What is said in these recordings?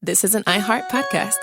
this is an iHeart podcast.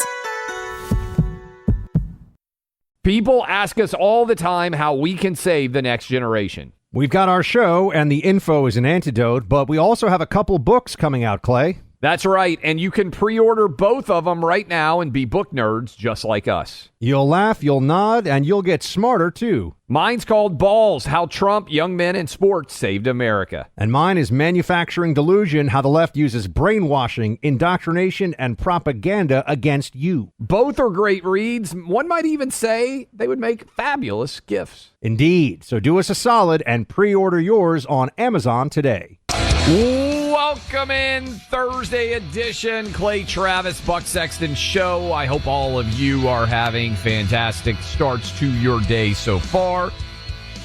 People ask us all the time how we can save the next generation. We've got our show, and the info is an antidote, but we also have a couple books coming out, Clay. That's right, and you can pre-order both of them right now and be book nerds just like us. You'll laugh, you'll nod, and you'll get smarter, too. Mine's called Balls, How Trump, Young Men, and Sports Saved America. And mine is Manufacturing Delusion, How the Left Uses Brainwashing, Indoctrination, and Propaganda Against You. Both are great reads. One might even say they would make fabulous gifts. Indeed. So do us a solid and pre-order yours on Amazon today. Welcome in Thursday edition, Clay, Travis, Buck Sexton show. I hope all of you are having fantastic starts to your day so far.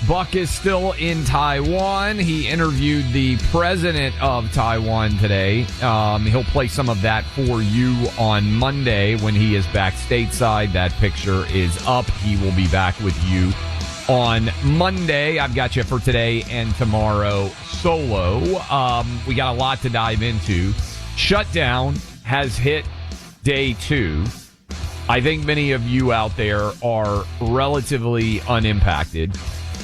Buck is still in Taiwan. He interviewed the president of Taiwan today. He'll play some of that for you on Monday when he is back stateside. That picture is up. He will be back with you on Monday. I've got you for today and tomorrow solo. We got a lot to dive into. Shutdown has hit day 2. I think many of you out there are relatively unimpacted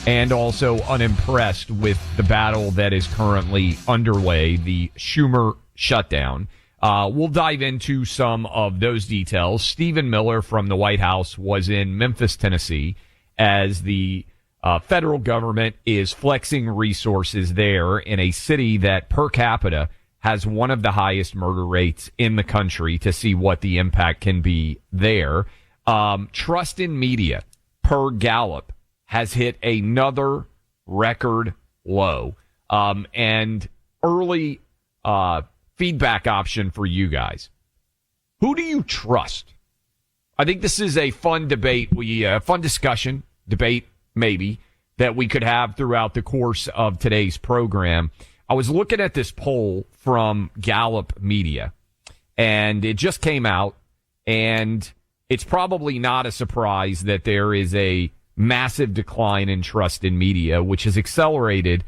and also unimpressed with the battle that is currently underway, the Schumer shutdown. We'll dive into some of those details. Stephen Miller from the White House was in Memphis, Tennessee, as the federal government is flexing resources there in a city that per capita has one of the highest murder rates in the country, to see what the impact can be there. Trust in media per Gallup has hit another record low. And early feedback option for you guys. Who do you trust? I think this is a fun debate, fun discussion, debate maybe, that we could have throughout the course of today's program. I was looking at this poll from Gallup Media, and it just came out, and it's probably not a surprise that there is a massive decline in trust in media, which has accelerated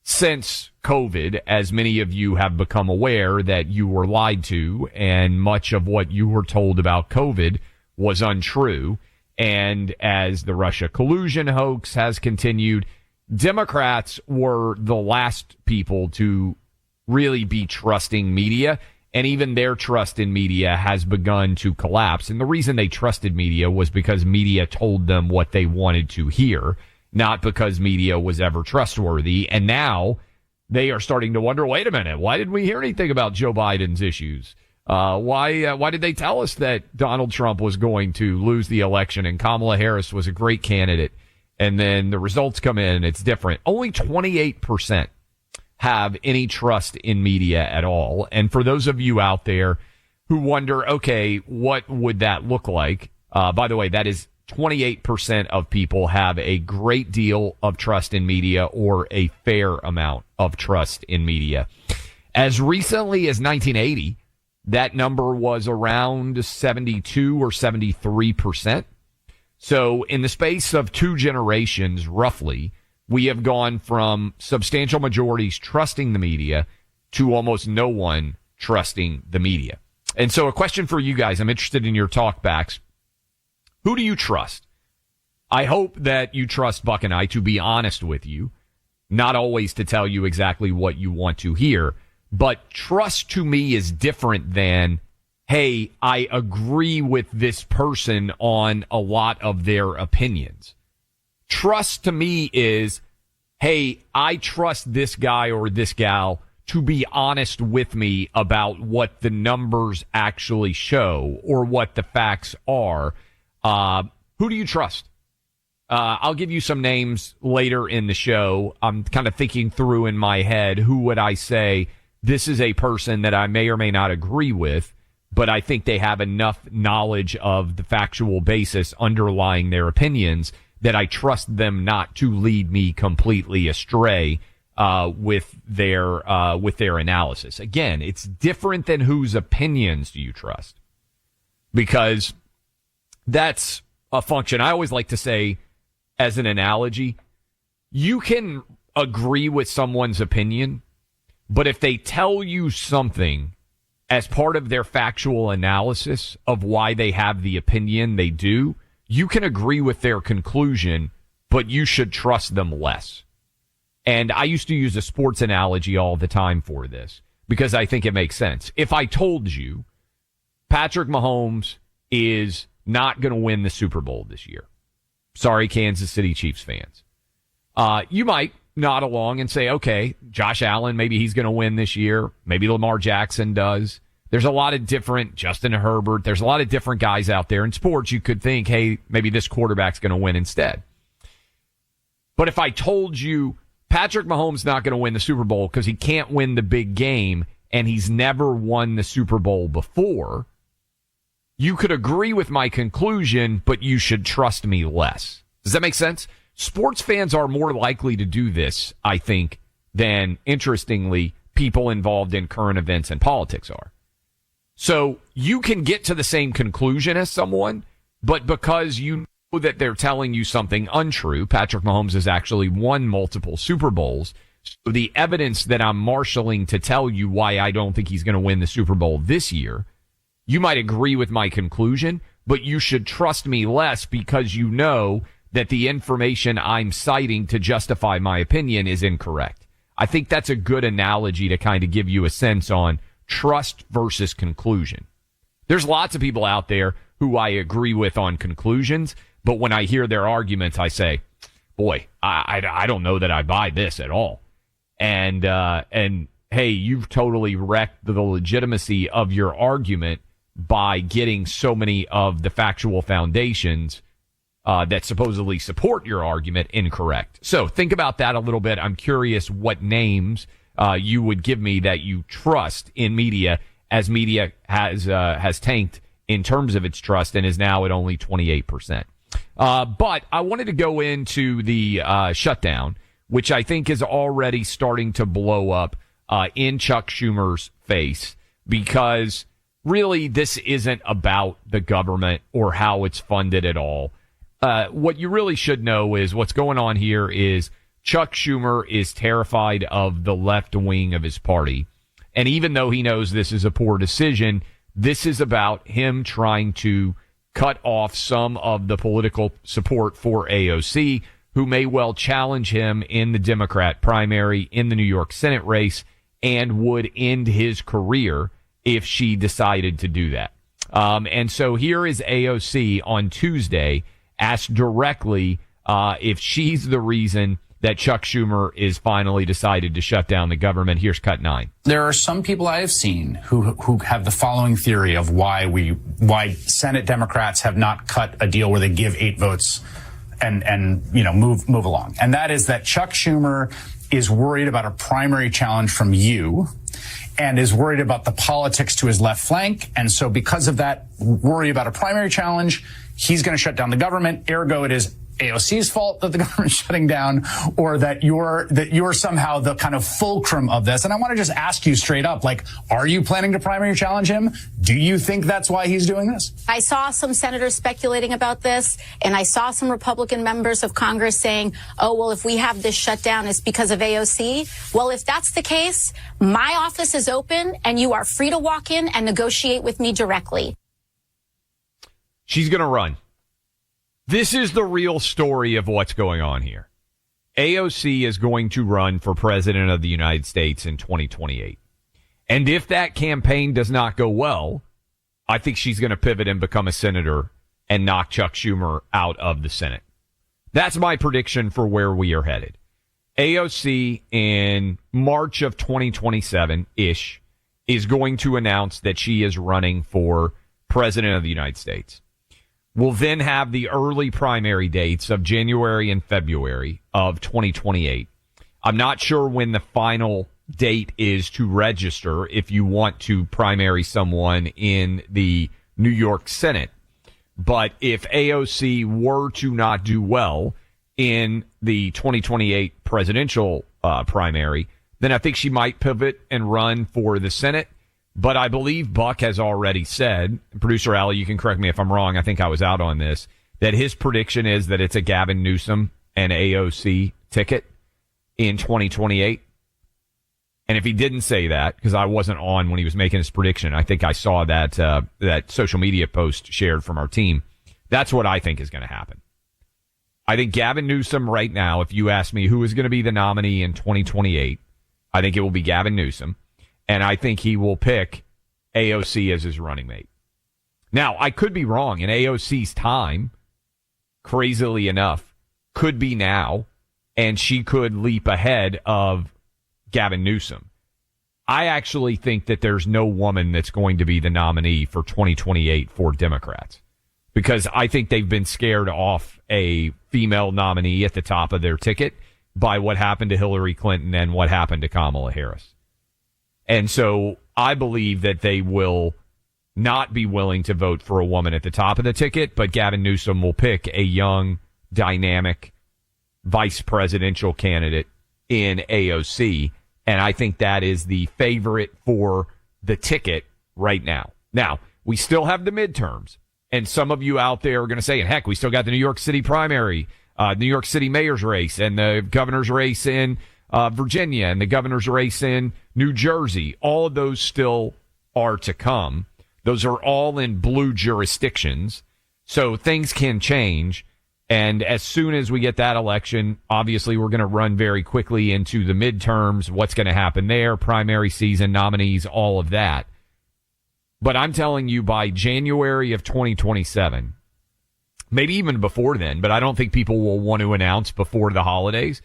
since COVID, as many of you have become aware that you were lied to, and much of what you were told about COVID was untrue. And as the Russia collusion hoax has continued, Democrats were the last people to really be trusting media, and even their trust in media has begun to collapse. And the reason they trusted media was because media told them what they wanted to hear, not because media was ever trustworthy. And now they are starting to wonder, wait a minute, why didn't we hear anything about Joe Biden's issues? Why did they tell us that Donald Trump was going to lose the election and Kamala Harris was a great candidate? And then the results come in and it's different. Only 28% have any trust in media at all. And for those of you out there who wonder, okay, what would that look like? By the way, that is 28% of people have a great deal of trust in media or a fair amount of trust in media. As recently as 1980, that number was around 72 or 73%. So in the space of 2 generations, roughly, we have gone from substantial majorities trusting the media to almost no one trusting the media. And so a question for you guys, I'm interested in your talkbacks. Who do you trust? I hope that you trust Buck and I to be honest with you, not always to tell you exactly what you want to hear. But trust to me is different than, hey, I agree with this person on a lot of their opinions. Trust to me is, hey, I trust this guy or this gal to be honest with me about what the numbers actually show or what the facts are. Who do you trust? I'll give you some names later in the show. I'm kind of thinking through in my head, who would I say, this is a person that I may or may not agree with, but I think they have enough knowledge of the factual basis underlying their opinions that I trust them not to lead me completely astray with their analysis. Again, it's different than whose opinions do you trust, because that's a function. I always like to say, as an analogy, you can agree with someone's opinion, but if they tell you something as part of their factual analysis of why they have the opinion they do, you can agree with their conclusion, but you should trust them less. And I used to use a sports analogy all the time for this because I think it makes sense. If I told you Patrick Mahomes is not going to win the Super Bowl this year, sorry, Kansas City Chiefs fans, you might nod along and say, okay, Josh Allen, maybe he's going to win this year. Maybe Lamar Jackson does. There's a lot of different, Justin Herbert, there's a lot of different guys out there in sports. You could think, hey, maybe this quarterback's going to win instead. But if I told you Patrick Mahomes not going to win the Super Bowl because he can't win the big game and he's never won the Super Bowl before, you could agree with my conclusion, but you should trust me less. Does that make sense? Sports fans are more likely to do this, I think, than, interestingly, people involved in current events and politics are. So you can get to the same conclusion as someone, but because you know that they're telling you something untrue, Patrick Mahomes has actually won multiple Super Bowls. So the evidence that I'm marshaling to tell you why I don't think he's going to win the Super Bowl this year, you might agree with my conclusion, but you should trust me less because you know that the information I'm citing to justify my opinion is incorrect. I think that's a good analogy to kind of give you a sense on trust versus conclusion. There's lots of people out there who I agree with on conclusions, but when I hear their arguments, I say, boy, I don't know that I buy this at all. And hey, you've totally wrecked the legitimacy of your argument by getting so many of the factual foundations that supposedly support your argument incorrect. So think about that a little bit. I'm curious what names you would give me that you trust in media, as media has tanked in terms of its trust and is now at only 28%. But I wanted to go into the shutdown, which I think is already starting to blow up in Chuck Schumer's face, because really this isn't about the government or how it's funded at all. What you really should know is what's going on here is Chuck Schumer is terrified of the left wing of his party. And even though he knows this is a poor decision, this is about him trying to cut off some of the political support for AOC, who may well challenge him in the Democrat primary in the New York Senate race and would end his career if she decided to do that. And so here is AOC on Tuesday asked directly if she's the reason that Chuck Schumer is finally decided to shut down the government. Here's cut 9. There are some people I have seen who have the following theory of why Senate Democrats have not cut a deal where they give 8 votes and move along. And that is that Chuck Schumer is worried about a primary challenge from you and is worried about the politics to his left flank. And so because of that worry about a primary challenge, he's going to shut down the government. Ergo, it is AOC's fault that the government's shutting down, or that you're somehow the kind of fulcrum of this. And I want to just ask you straight up, are you planning to primary challenge him? Do you think that's why he's doing this? I saw some senators speculating about this, and I saw some Republican members of Congress saying, oh, well, if we have this shutdown, it's because of AOC. Well, if that's the case, my office is open, and you are free to walk in and negotiate with me directly. She's going to run. This is the real story of what's going on here. AOC is going to run for president of the United States in 2028. And if that campaign does not go well, I think she's going to pivot and become a senator and knock Chuck Schumer out of the Senate. That's my prediction for where we are headed. AOC in March of 2027-ish is going to announce that she is running for president of the United States. We'll then have the early primary dates of January and February of 2028. I'm not sure when the final date is to register if you want to primary someone in the New York Senate. But if AOC were to not do well in the 2028 presidential primary, then I think she might pivot and run for the Senate. But I believe Buck has already said, producer Allie, you can correct me if I'm wrong, I think I was out on this, that his prediction is that it's a Gavin Newsom and AOC ticket in 2028. And if he didn't say that, because I wasn't on when he was making his prediction, I think I saw that that social media post shared from our team. That's what I think is going to happen. I think Gavin Newsom right now, if you ask me who is going to be the nominee in 2028, I think it will be Gavin Newsom. And I think he will pick AOC as his running mate. Now, I could be wrong. And AOC's time, crazily enough, could be now. And she could leap ahead of Gavin Newsom. I actually think that there's no woman that's going to be the nominee for 2028 for Democrats, because I think they've been scared off a female nominee at the top of their ticket by what happened to Hillary Clinton and what happened to Kamala Harris. And so I believe that they will not be willing to vote for a woman at the top of the ticket, but Gavin Newsom will pick a young, dynamic vice presidential candidate in AOC. And I think that is the favorite for the ticket right now. Now, we still have the midterms. And some of you out there are going to say, and heck, we still got the New York City primary, New York City mayor's race, and the governor's race in Virginia, and the governor's race in New Jersey. All of those still are to come. Those are all in blue jurisdictions. So things can change. And as soon as we get that election, obviously we're going to run very quickly into the midterms, what's going to happen there, primary season, nominees, all of that. But I'm telling you, by January of 2027, maybe even before then, but I don't think people will want to announce before the holidays.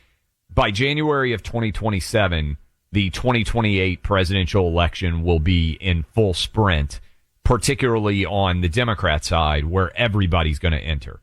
By January of 2027, the 2028 presidential election will be in full sprint, particularly on the Democrat side, where everybody's going to enter.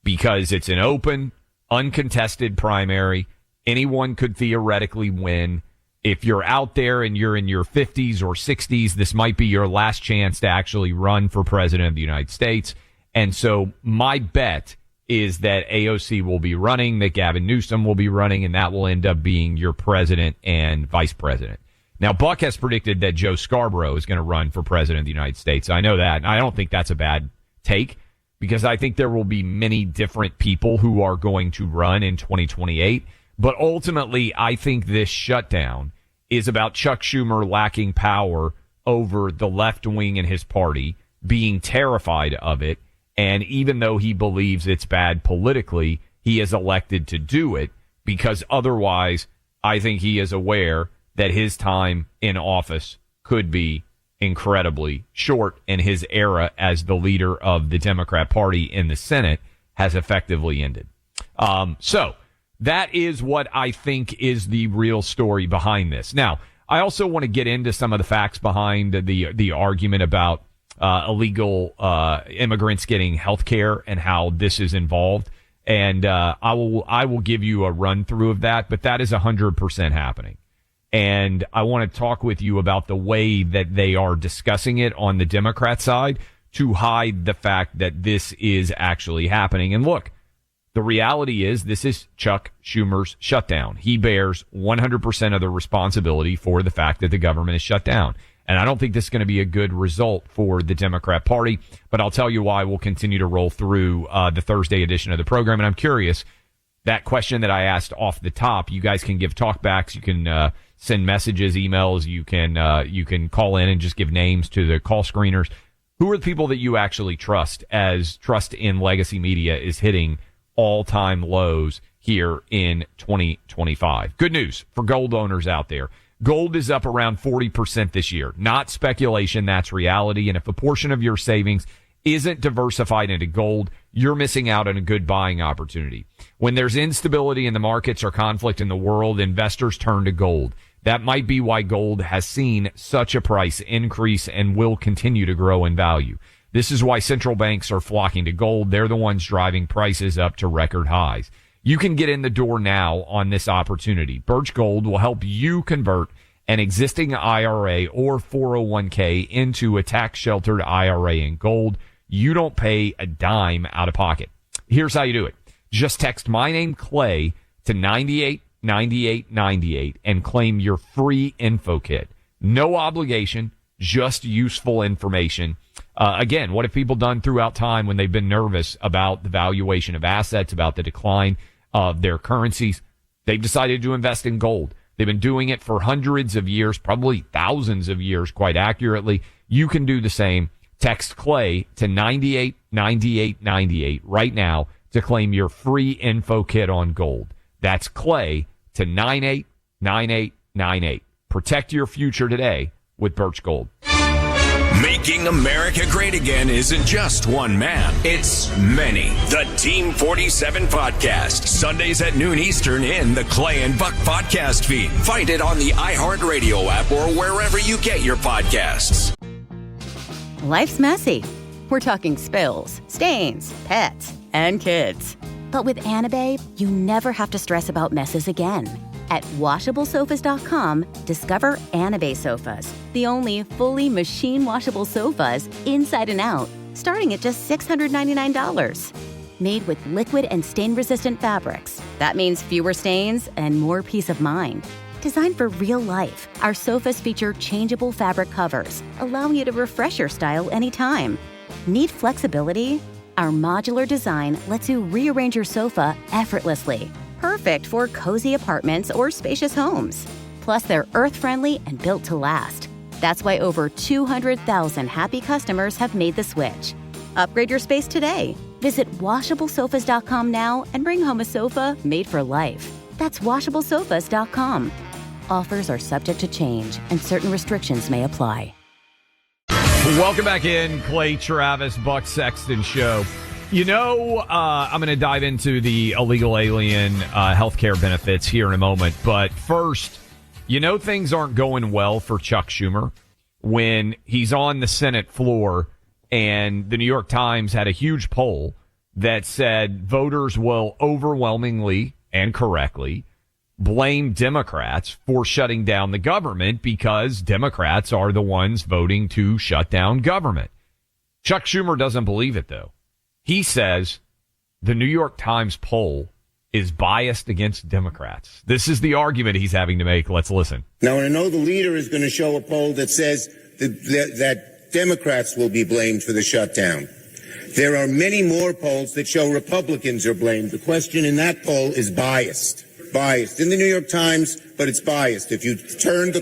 Because it's an open, uncontested primary. Anyone could theoretically win. If you're out there and you're in your 50s or 60s, this might be your last chance to actually run for president of the United States. And so my bet is that AOC will be running, that Gavin Newsom will be running, and that will end up being your president and vice president. Now, Buck has predicted that Joe Scarborough is going to run for president of the United States. I know that, and I don't think that's a bad take, because I think there will be many different people who are going to run in 2028. But ultimately, I think this shutdown is about Chuck Schumer lacking power over the left wing in his party, being terrified of it. And even though he believes it's bad politically, he is elected to do it, because otherwise, I think he is aware that his time in office could be incredibly short, and his era as the leader of the Democrat Party in the Senate has effectively ended. So that is what I think is the real story behind this. Now, I also want to get into some of the facts behind the argument about illegal immigrants getting health care and how this is involved. And I will give you a run through of that, but that is 100% happening. And I want to talk with you about the way that they are discussing it on the Democrat side to hide the fact that this is actually happening. And look, the reality is this is Chuck Schumer's shutdown. He bears 100% of the responsibility for the fact that the government is shut down. And I don't think this is going to be a good result for the Democrat Party, but I'll tell you why. We'll continue to roll through the Thursday edition of the program. And I'm curious, that question that I asked off the top, you guys can give talkbacks. You can send messages, emails. You can call in and just give names to the call screeners. Who are the people that you actually trust, as trust in legacy media is hitting all-time lows here in 2025? Good news for gold owners out there. Gold is up around 40% this year. Not speculation, that's reality. And if a portion of your savings isn't diversified into gold, you're missing out on a good buying opportunity. When there's instability in the markets or conflict in the world, investors turn to gold. That might be why gold has seen such a price increase and will continue to grow in value. This is why central banks are flocking to gold. They're the ones driving prices up to record highs. You can get in the door now on this opportunity. Birch Gold will help you convert an existing IRA or 401k into a tax-sheltered IRA in gold. You don't pay a dime out of pocket. Here's how you do it. Just text my name, Clay, to 989898 and claim your free info kit. No obligation, just useful information. Again, what have people done throughout time when they've been nervous about the valuation of assets, about the decline of their currencies? They've decided to invest in gold. They've been doing it for hundreds of years, probably thousands of years, quite accurately. You can do the same. Text Clay to 989898 right now to claim your free info kit on gold. That's Clay to 989898. Protect your future today with Birch Gold. Making America great again isn't just one man. It's many. The Team 47 Podcast. Sundays at noon Eastern in the Clay and Buck podcast feed. Find it on the iHeartRadio app or wherever you get your podcasts. Life's messy. We're talking spills, stains, pets, and kids. But with Anababe, you never have to stress about messes again. At WashableSofas.com, discover Anababe sofas, the only fully machine-washable sofas inside and out, starting at just $699. Made with liquid and stain-resistant fabrics. That means fewer stains and more peace of mind. Designed for real life, our sofas feature changeable fabric covers, allowing you to refresh your style anytime. Need flexibility? Our modular design lets you rearrange your sofa effortlessly. Perfect for cozy apartments or spacious homes. Plus, they're earth-friendly and built to last. That's why over 200,000 happy customers have made the switch. Upgrade your space today. Visit WashableSofas.com now and bring home a sofa made for life. That's WashableSofas.com. Offers are subject to change and certain restrictions may apply. Welcome back in, Clay Travis, Buck Sexton Show. You know, I'm going to dive into the illegal alien health care benefits here in a moment. But first, you know things aren't going well for Chuck Schumer when he's on the Senate floor and the New York Times had a huge poll that said voters will overwhelmingly and correctly blame Democrats for shutting down the government because Democrats are the ones voting to shut down government. Chuck Schumer doesn't believe it, though. He says the New York Times poll is biased against Democrats. This is the argument he's having to make. Let's listen. Now, I know the leader is going to show a poll that says that Democrats will be blamed for the shutdown. There are many more polls that show Republicans are blamed. The question in that poll is biased. Biased. In the New York Times, but it's biased. If you turn the...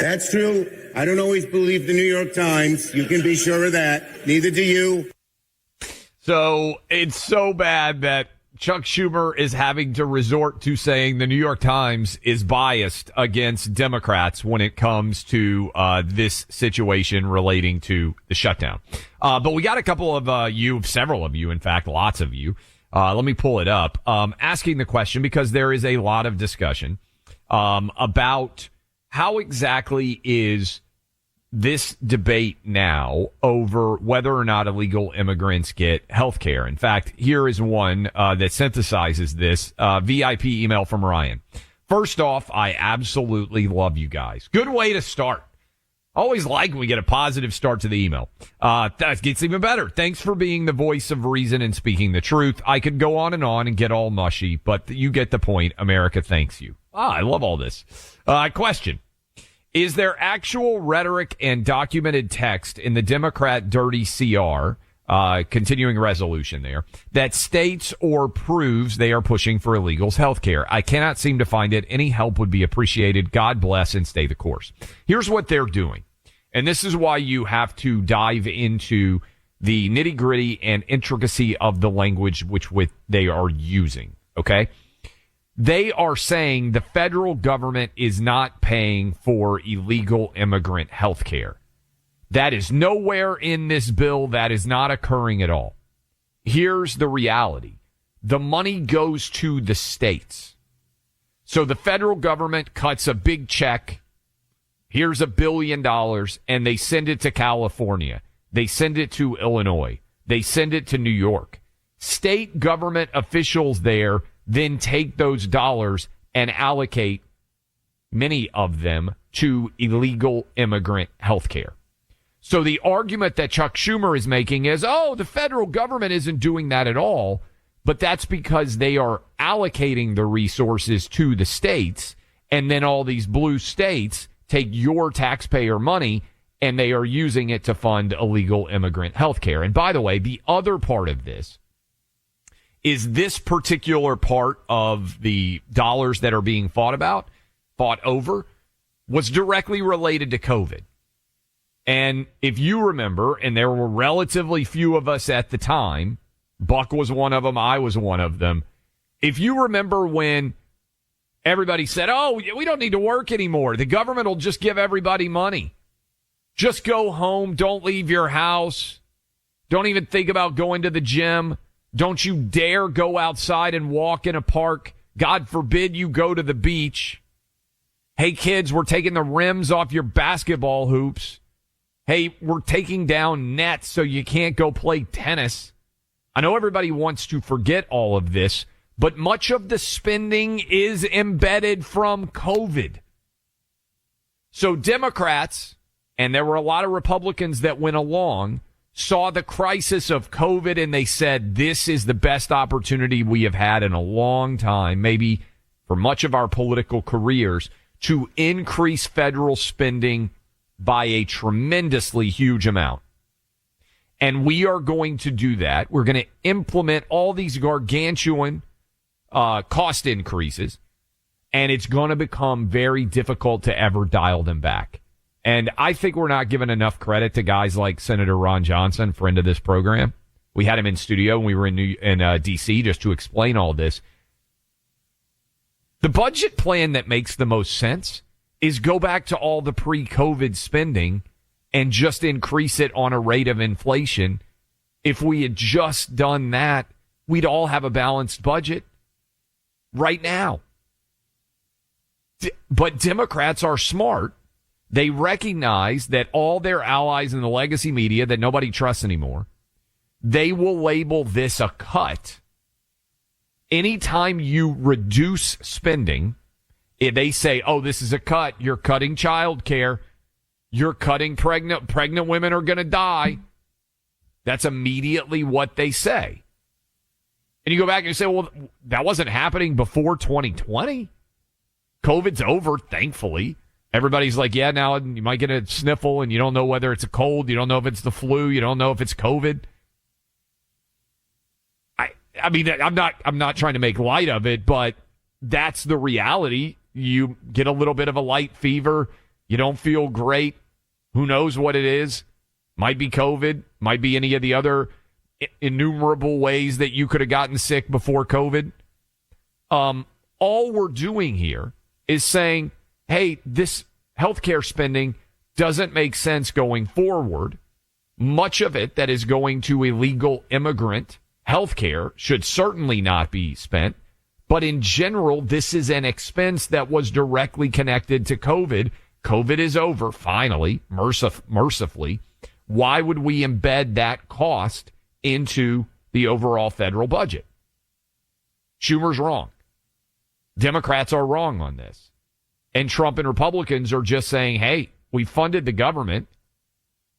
That's true. I don't always believe the New York Times. You can be sure of that. Neither do you. So it's so bad that Chuck Schumer is having to resort to saying the New York Times is biased against Democrats when it comes to this situation relating to the shutdown. But we got a couple of several of you, in fact, lots of you. Let me pull it up. Asking the question because there is a lot of discussion about how exactly is this debate now over whether or not illegal immigrants get health care? In fact, here is one that synthesizes this VIP email from Ryan. First off, I absolutely love you guys. Good way to start. Always like when we get a positive start to the email. That gets even better. Thanks for being the voice of reason and speaking the truth. I could go on and get all mushy, but you get the point. America thanks you. I love all this. Question. Is there actual rhetoric and documented text in the Democrat dirty CR, continuing resolution there, that states or proves they are pushing for illegals health care? I cannot seem to find it. Any help would be appreciated. God bless and stay the course. Here's what they're doing. And this is why you have to dive into the nitty gritty and intricacy of the language which they are using. Okay. They are saying the federal government is not paying for illegal immigrant health care. That is nowhere in this bill. That is not occurring at all. Here's the reality. The money goes to the states. So the federal government cuts a big check. Here's $1 billion, and they send it to California. They send it to Illinois. They send it to New York. State government officials there then take those dollars and allocate many of them to illegal immigrant health care. So the argument that Chuck Schumer is making is, the federal government isn't doing that at all, but that's because they are allocating the resources to the states, and then all these blue states take your taxpayer money and they are using it to fund illegal immigrant health care. And by the way, the other part of this is this particular part of the dollars that are being fought over, was directly related to COVID. And if you remember, and there were relatively few of us at the time, Buck was one of them, I was one of them. If you remember when everybody said, oh, we don't need to work anymore, the government will just give everybody money. Just go home, don't leave your house, don't even think about going to the gym. Don't you dare go outside and walk in a park. God forbid you go to the beach. Hey, kids, we're taking the rims off your basketball hoops. Hey, we're taking down nets so you can't go play tennis. I know everybody wants to forget all of this, but much of the spending is embedded from COVID. So Democrats, and there were a lot of Republicans that went along, saw the crisis of COVID and they said, this is the best opportunity we have had in a long time, maybe for much of our political careers, to increase federal spending by a tremendously huge amount. And we are going to do that. We're going to implement all these gargantuan cost increases, and it's going to become very difficult to ever dial them back. And I think we're not giving enough credit to guys like Senator Ron Johnson, friend of this program. We had him in studio when we were in D.C. just to explain all this. The budget plan that makes the most sense is go back to all the pre-COVID spending and just increase it on a rate of inflation. If we had just done that, we'd all have a balanced budget right now. But Democrats are smart. They recognize that all their allies in the legacy media that nobody trusts anymore, they will label this a cut. Anytime you reduce spending, if they say, oh, this is a cut, you're cutting child care, you're cutting pregnant women are going to die. That's immediately what they say. And you go back and you say, well, that wasn't happening before 2020. COVID's over, thankfully. Everybody's like, yeah, now you might get a sniffle and you don't know whether it's a cold. You don't know if it's the flu. You don't know if it's COVID. I mean, I'm not trying to make light of it, but that's the reality. You get a little bit of a light fever. You don't feel great. Who knows what it is? Might be COVID. Might be any of the other innumerable ways that you could have gotten sick before COVID. All we're doing here is saying, hey, this healthcare spending doesn't make sense going forward. Much of it that is going to illegal immigrant healthcare should certainly not be spent. But in general, this is an expense that was directly connected to COVID. COVID is over, finally, mercifully. Why would we embed that cost into the overall federal budget? Schumer's wrong. Democrats are wrong on this. And Trump and Republicans are just saying, hey, we funded the government.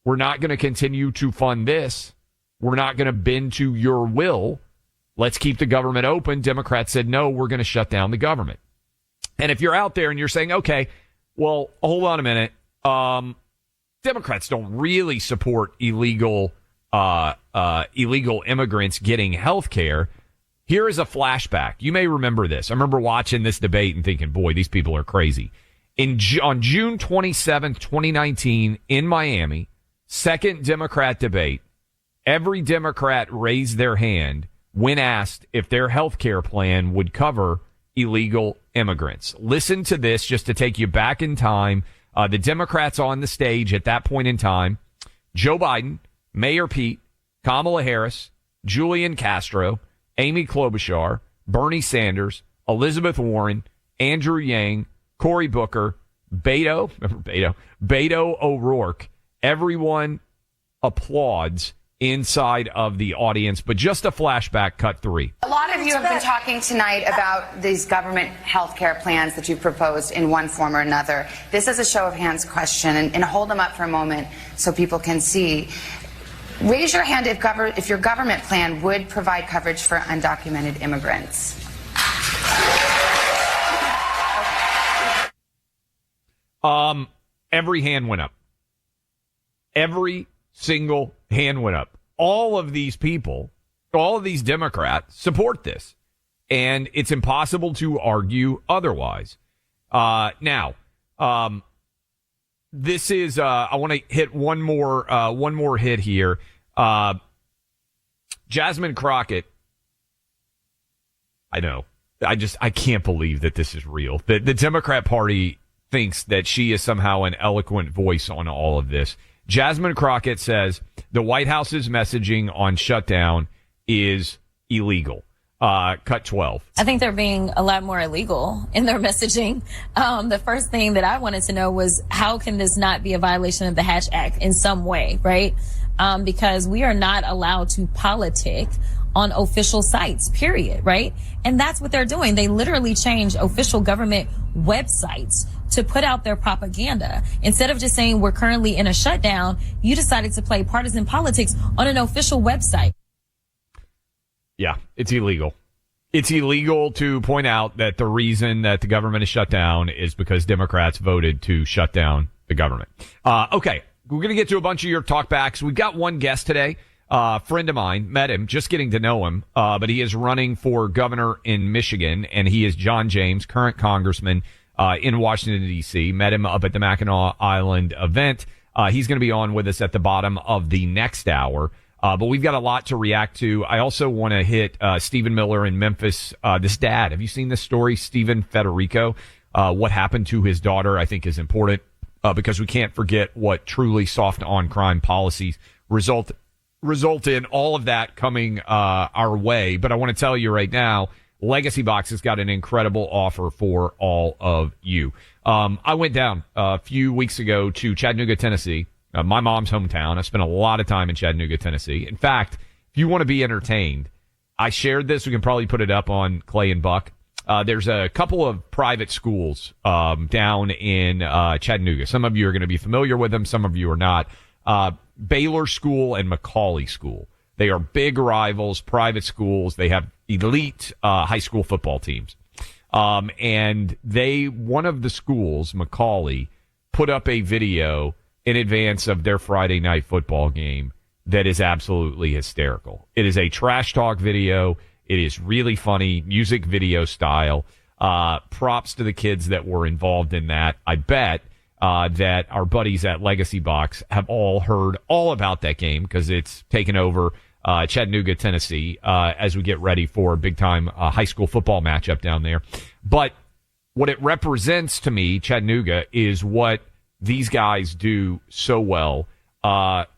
We're not going to continue to fund this. We're not going to bend to your will. Let's keep the government open. Democrats said, no, we're going to shut down the government. And if you're out there and you're saying, okay, well, hold on a minute. Democrats don't really support illegal immigrants getting health care. Here is a flashback. You may remember this. I remember watching this debate and thinking, boy, these people are crazy. On June 27th, 2019, in Miami, second Democrat debate, every Democrat raised their hand when asked if their health care plan would cover illegal immigrants. Listen to this just to take you back in time. The Democrats on the stage at that point in time, Joe Biden, Mayor Pete, Kamala Harris, Julian Castro, Amy Klobuchar, Bernie Sanders, Elizabeth Warren, Andrew Yang, Cory Booker, Beto O'Rourke. Everyone applauds inside of the audience, but just a flashback, cut 3. A lot of you have been talking tonight about these government health care plans that you've proposed in one form or another. This is a show of hands question, and hold them up for a moment so people can see. Raise your hand if your government plan would provide coverage for undocumented immigrants. Every hand went up. Every single hand went up. All of these people All of these Democrats support this, and it's impossible to argue otherwise. Now, this is, I want to hit one more hit here. Jasmine Crockett. I know. I can't believe that this is real. The Democrat Party thinks that she is somehow an eloquent voice on all of this. Jasmine Crockett says the White House's messaging on shutdown is illegal. Cut 12. I think they're being a lot more illegal in their messaging. The first thing that I wanted to know was how can this not be a violation of the Hatch Act in some way, right? Because we are not allowed to politic on official sites, period, right? And that's what they're doing. They literally change official government websites to put out their propaganda. Instead of just saying we're currently in a shutdown, you decided to play partisan politics on an official website. Yeah, it's illegal. It's illegal to point out that the reason that the government is shut down is because Democrats voted to shut down the government. Okay, we're going to get to a bunch of your talkbacks. We've got one guest today. Friend of mine, met him, just getting to know him, but he is running for governor in Michigan, and he is John James, current congressman in Washington, D.C. Met him up at the Mackinac Island event. He's going to be on with us at the bottom of the next hour, but we've got a lot to react to. I also want to hit Stephen Miller in Memphis. This dad, have you seen this story? Stephen Federico, what happened to his daughter, I think is important because we can't forget what truly soft on-crime policies result in all of that coming our way. But I want to tell you right now, Legacy Box has got an incredible offer for all of you. I went down a few weeks ago to Chattanooga, Tennessee, my mom's hometown. I spent a lot of time in Chattanooga, Tennessee. In fact, if you want to be entertained, I shared this. We can probably put it up on Clay and Buck. There's a couple of private schools down in Chattanooga. Some of you are going to be familiar with them. Some of you are not. Baylor School and Macaulay School. They are big rivals, private schools. They have elite high school football teams. And one of the schools, Macaulay, put up a video in advance of their Friday night football game that is absolutely hysterical. It is a trash talk video. It is really funny, music video style. Props to the kids that were involved in that. I bet that our buddies at Legacy Box have all heard all about that game because it's taken over Chattanooga, Tennessee, as we get ready for a big-time high school football matchup down there. But what it represents to me, Chattanooga, is what these guys do so well.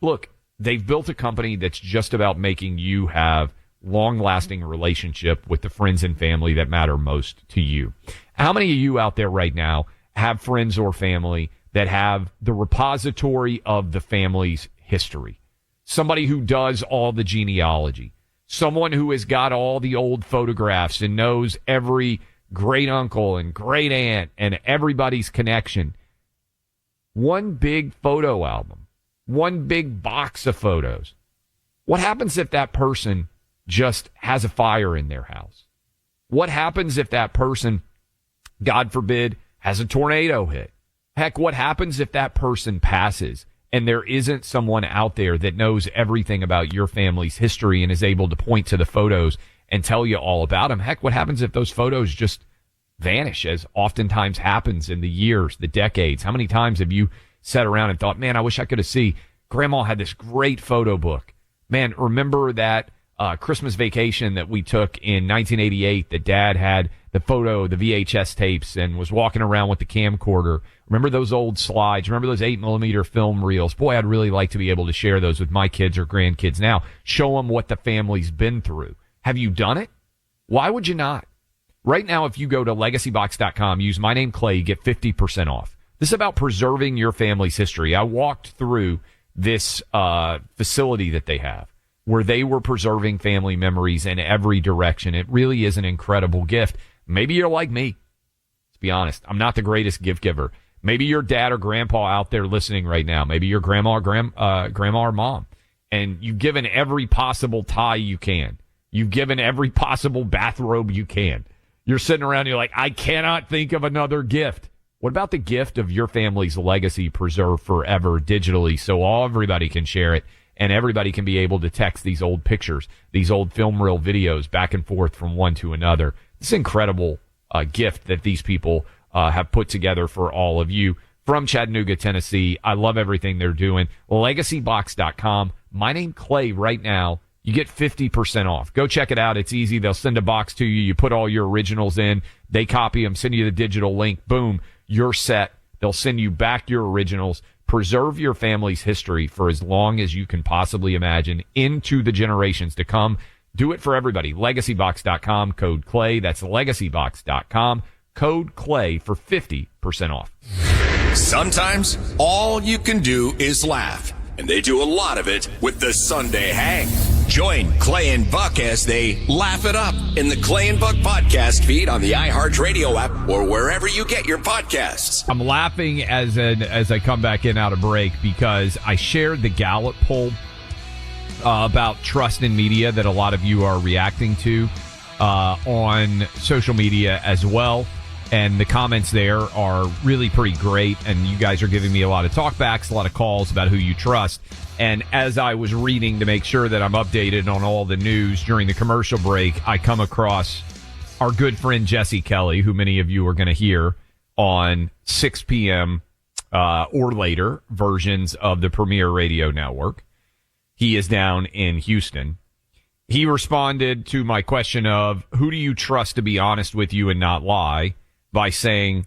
Look, they've built a company that's just about making you have long-lasting relationship with the friends and family that matter most to you. How many of you out there right now have friends or family that have the repository of the family's history? Somebody who does all the genealogy. Someone who has got all the old photographs and knows every great uncle and great aunt and everybody's connection. One big photo album. One big box of photos. What happens if that person just has a fire in their house? What happens if that person, God forbid, has a tornado hit? Heck, what happens if that person passes and there isn't someone out there that knows everything about your family's history and is able to point to the photos and tell you all about them? Heck, what happens if those photos just vanish, as oftentimes happens in the years, the decades? How many times have you sat around and thought, man, I wish I could have seen, Grandma had this great photo book. Man, remember that Christmas vacation that we took in 1988 that Dad had the photo, the VHS tapes, and was walking around with the camcorder. Remember those old slides? Remember those 8mm film reels? Boy, I'd really like to be able to share those with my kids or grandkids now. Show them what the family's been through. Have you done it? Why would you not? Right now, if you go to legacybox.com, use my name Clay, you get 50% off. This is about preserving your family's history. I walked through this facility that they have, where they were preserving family memories in every direction. It really is an incredible gift. Maybe you're like me. Let's be honest. I'm not the greatest gift giver. Maybe your dad or grandpa out there listening right now. Maybe your grandma or mom. And you've given every possible tie you can. You've given every possible bathrobe you can. You're sitting around and you're like, I cannot think of another gift. What about the gift of your family's legacy preserved forever digitally so everybody can share it and everybody can be able to text these old pictures, these old film reel videos back and forth from one to another. It's an incredible gift that these people have put together for all of you from Chattanooga, Tennessee. I love everything they're doing. LegacyBox.com. My name Clay right now. You get 50% off. Go check it out. It's easy. They'll send a box to you. You put all your originals in. They copy them, send you the digital link. Boom, you're set. They'll send you back your originals. Preserve your family's history for as long as you can possibly imagine into the generations to come. Do it for everybody. LegacyBox.com, code Clay. That's LegacyBox.com, code Clay for 50% off. Sometimes all you can do is laugh, and they do a lot of it with the Sunday Hang. Join Clay and Buck as they laugh it up in the Clay and Buck podcast feed on the iHeartRadio app or wherever you get your podcasts. I'm laughing as I come back in out of break because I shared the Gallup poll about trust in media that a lot of you are reacting to on social media as well. And the comments there are really pretty great. And you guys are giving me a lot of talkbacks, a lot of calls about who you trust. And as I was reading to make sure that I'm updated on all the news during the commercial break, I come across our good friend Jesse Kelly, who many of you are going to hear on 6 p.m. Or later versions of the Premier Radio Network. He is down in Houston. He responded to my question of who do you trust to be honest with you and not lie by saying,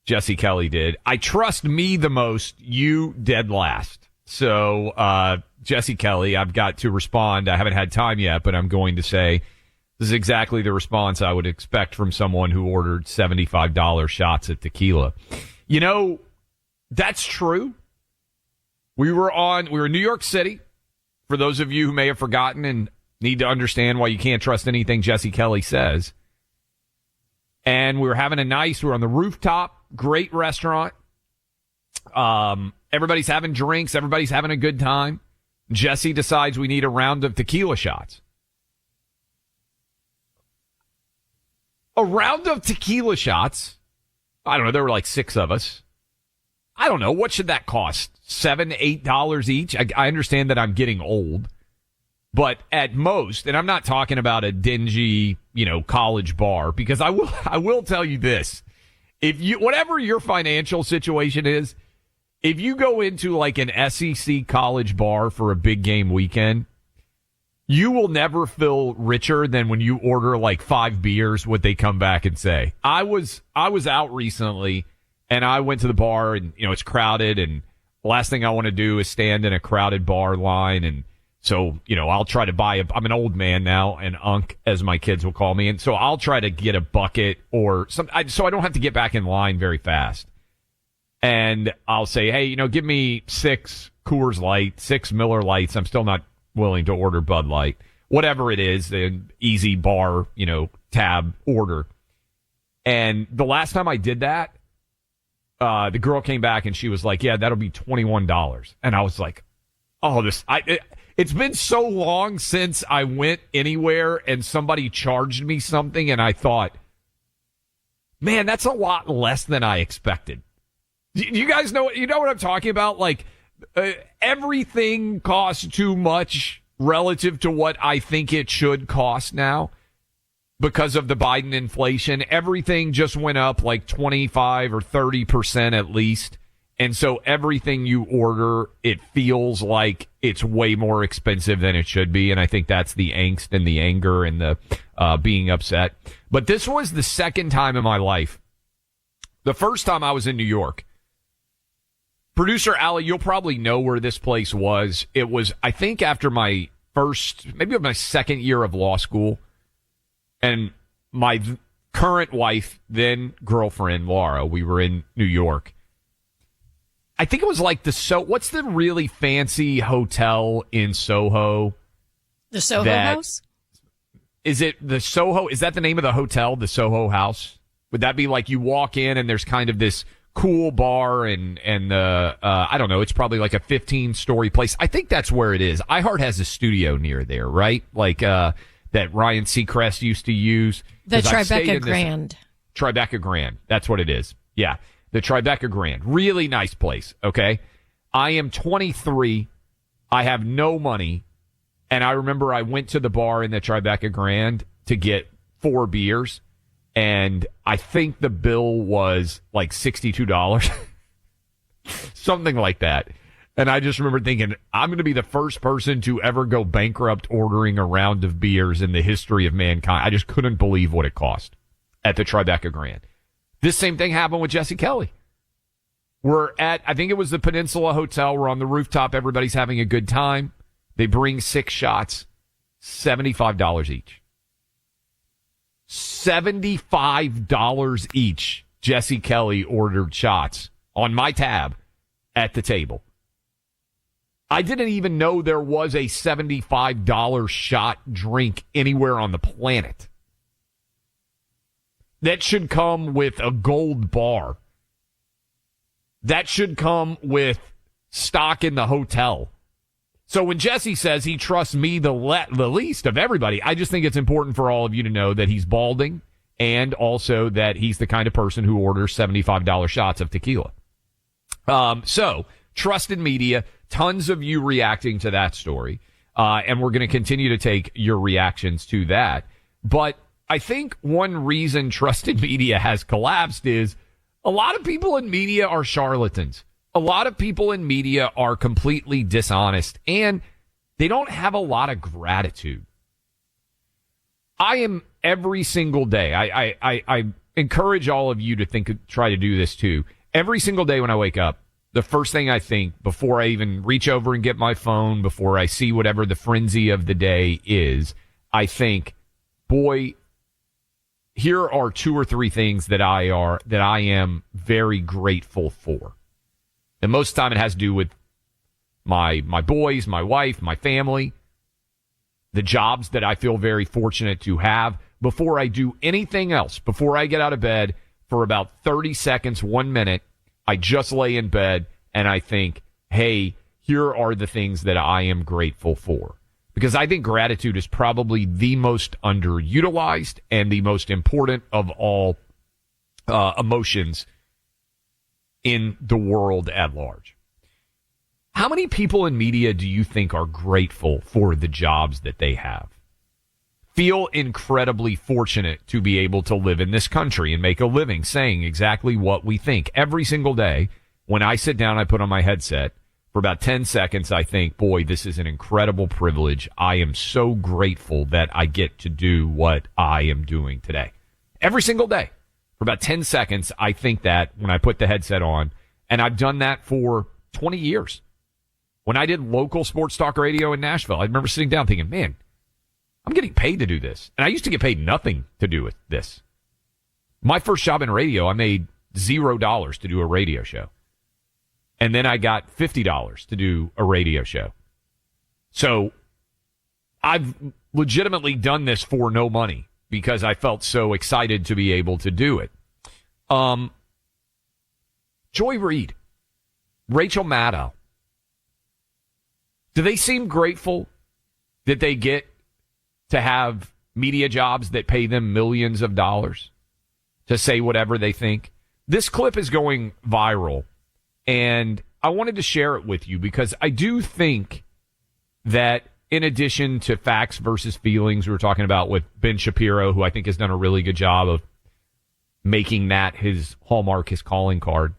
Jesse Kelly did, I trust me the most, you dead last. So, Jesse Kelly, I've got to respond. I haven't had time yet, but I'm going to say this is exactly the response I would expect from someone who ordered $75 shots at tequila. You know, that's true. We were in New York City. For those of you who may have forgotten and need to understand why you can't trust anything Jesse Kelly says. And we were having we were on the rooftop, great restaurant. Everybody's having drinks. Everybody's having a good time. Jesse decides we need a round of tequila shots. A round of tequila shots. I don't know. There were like 6 of us. I don't know. What should that cost? $7, $8 each? I understand that I'm getting old. But at most, and I'm not talking about a dingy, college bar, because I will tell you this. Whatever your financial situation is, if you go into like an SEC college bar for a big game weekend, you will never feel richer than when you order like 5 beers, what they come back and say. I was out recently and I went to the bar and, it's crowded and the last thing I want to do is stand in a crowded bar line. And so, I'll try to I'm an old man now, an unk, as my kids will call me. And so I'll try to get a bucket or something so I don't have to get back in line very fast. And I'll say, hey, give me 6 Coors Light, 6 Miller Lights. I'm still not willing to order Bud Light. Whatever it is, an easy bar, tab order. And the last time I did that, the girl came back and she was like, yeah, that'll be $21. And I was like, oh, it's been so long since I went anywhere and somebody charged me something. And I thought, man, that's a lot less than I expected. You guys know what I'm talking about? Like, everything costs too much relative to what I think it should cost now because of the Biden inflation. Everything just went up like 25 or 30% at least. And so everything you order, it feels like it's way more expensive than it should be. And I think that's the angst and the anger and the being upset. But this was the second time in my life. The first time I was in New York. Producer Allie, you'll probably know where this place was. It was, I think, after my second year of law school. And my current wife, then girlfriend, Laura, we were in New York. I think it was like what's the really fancy hotel in Soho? The Soho House? Is it the Soho? Is that the name of the hotel, the Soho House? Would that be like you walk in and there's kind of this cool bar and I don't know, it's probably like a 15-story place. I think that's where it is. iHeart has a studio near there, right? Like that Ryan Seacrest used to use. The Tribeca Grand. Tribeca Grand. That's what it is. Yeah. The Tribeca Grand. Really nice place. Okay. I am 23. I have no money. And I remember I went to the bar in the Tribeca Grand to get 4 beers. And I think the bill was like $62. Something like that. And I just remember thinking, I'm going to be the first person to ever go bankrupt ordering a round of beers in the history of mankind. I just couldn't believe what it cost at the Tribeca Grand. This same thing happened with Jesse Kelly. We're at, I think it was the Peninsula Hotel. We're on the rooftop. Everybody's having a good time. They bring 6 shots, $75 each. $75 each. Jesse Kelly ordered shots on my tab at the table. I didn't even know there was a $75 shot drink anywhere on the planet. That should come with a gold bar. That should come with stock in the hotel. So when Jesse says he trusts me the least of everybody, I just think it's important for all of you to know that he's balding and also that he's the kind of person who orders $75 shots of tequila. So, trusted media, tons of you reacting to that story, and we're going to continue to take your reactions to that. But I think one reason trusted media has collapsed is a lot of people in media are charlatans. A lot of people in media are completely dishonest, and they don't have a lot of gratitude. I am every single day. I encourage all of you to try to do this too. Every single day when I wake up, the first thing I think before I even reach over and get my phone, before I see whatever the frenzy of the day is, I think, boy, here are 2 or 3 things that I am very grateful for. And most of the time it has to do with my boys, my wife, my family, the jobs that I feel very fortunate to have. Before I do anything else, before I get out of bed, for about 30 seconds, 1 minute, I just lay in bed and I think, hey, here are the things that I am grateful for. Because I think gratitude is probably the most underutilized and the most important of all emotions in the world at large. How many people in media do you think are grateful for the jobs that they have? Feel incredibly fortunate to be able to live in this country and make a living saying exactly what we think. Every single day, when I sit down, I put on my headset. For about 10 seconds, I think, boy, this is an incredible privilege. I am so grateful that I get to do what I am doing today. Every single day. For about 10 seconds, I think that when I put the headset on, and I've done that for 20 years. When I did local sports talk radio in Nashville, I remember sitting down thinking, man, I'm getting paid to do this. And I used to get paid nothing to do with this. My first job in radio, I made $0 to do a radio show. And then I got $50 to do a radio show. So I've legitimately done this for no money because I felt so excited to be able to do it. Joy Reid, Rachel Maddow, do they seem grateful that they get to have media jobs that pay them millions of dollars to say whatever they think? This clip is going viral, and I wanted to share it with you because I do think that in addition to facts versus feelings, we were talking about with Ben Shapiro, who I think has done a really good job of making that his hallmark, his calling card.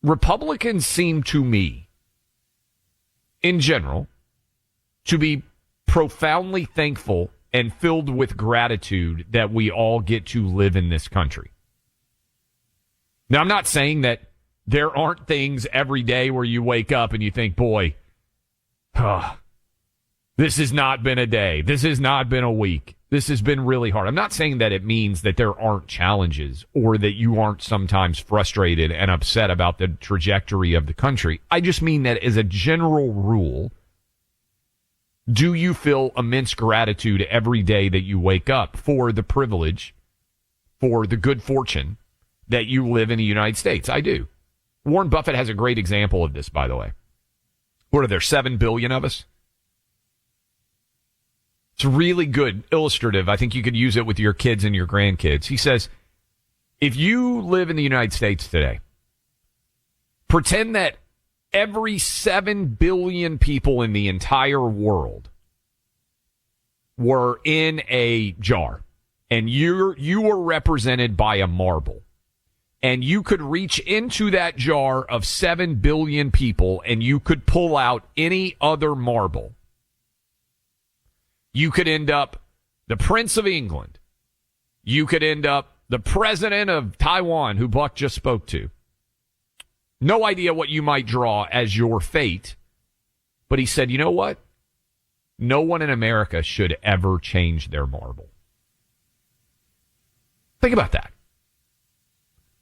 Republicans seem to me, in general, to be profoundly thankful and filled with gratitude that we all get to live in this country. Now, I'm not saying that there aren't things every day where you wake up and you think, boy, this has not been a day. This has not been a week. This has been really hard. I'm not saying that it means that there aren't challenges or that you aren't sometimes frustrated and upset about the trajectory of the country. I just mean that as a general rule, do you feel immense gratitude every day that you wake up for the privilege, for the good fortune that you live in the United States? I do. Warren Buffett has a great example of this, by the way. What are there, 7 billion of us? It's really good, illustrative. I think you could use it with your kids and your grandkids. He says, if you live in the United States today, pretend that every 7 billion people in the entire world were in a jar, and you were represented by a marble, and you could reach into that jar of 7 billion people and you could pull out any other marble, you could end up the Prince of England. You could end up the president of Taiwan, who Buck just spoke to. No idea what you might draw as your fate. But he said, you know what? No one in America should ever change their marble. Think about that.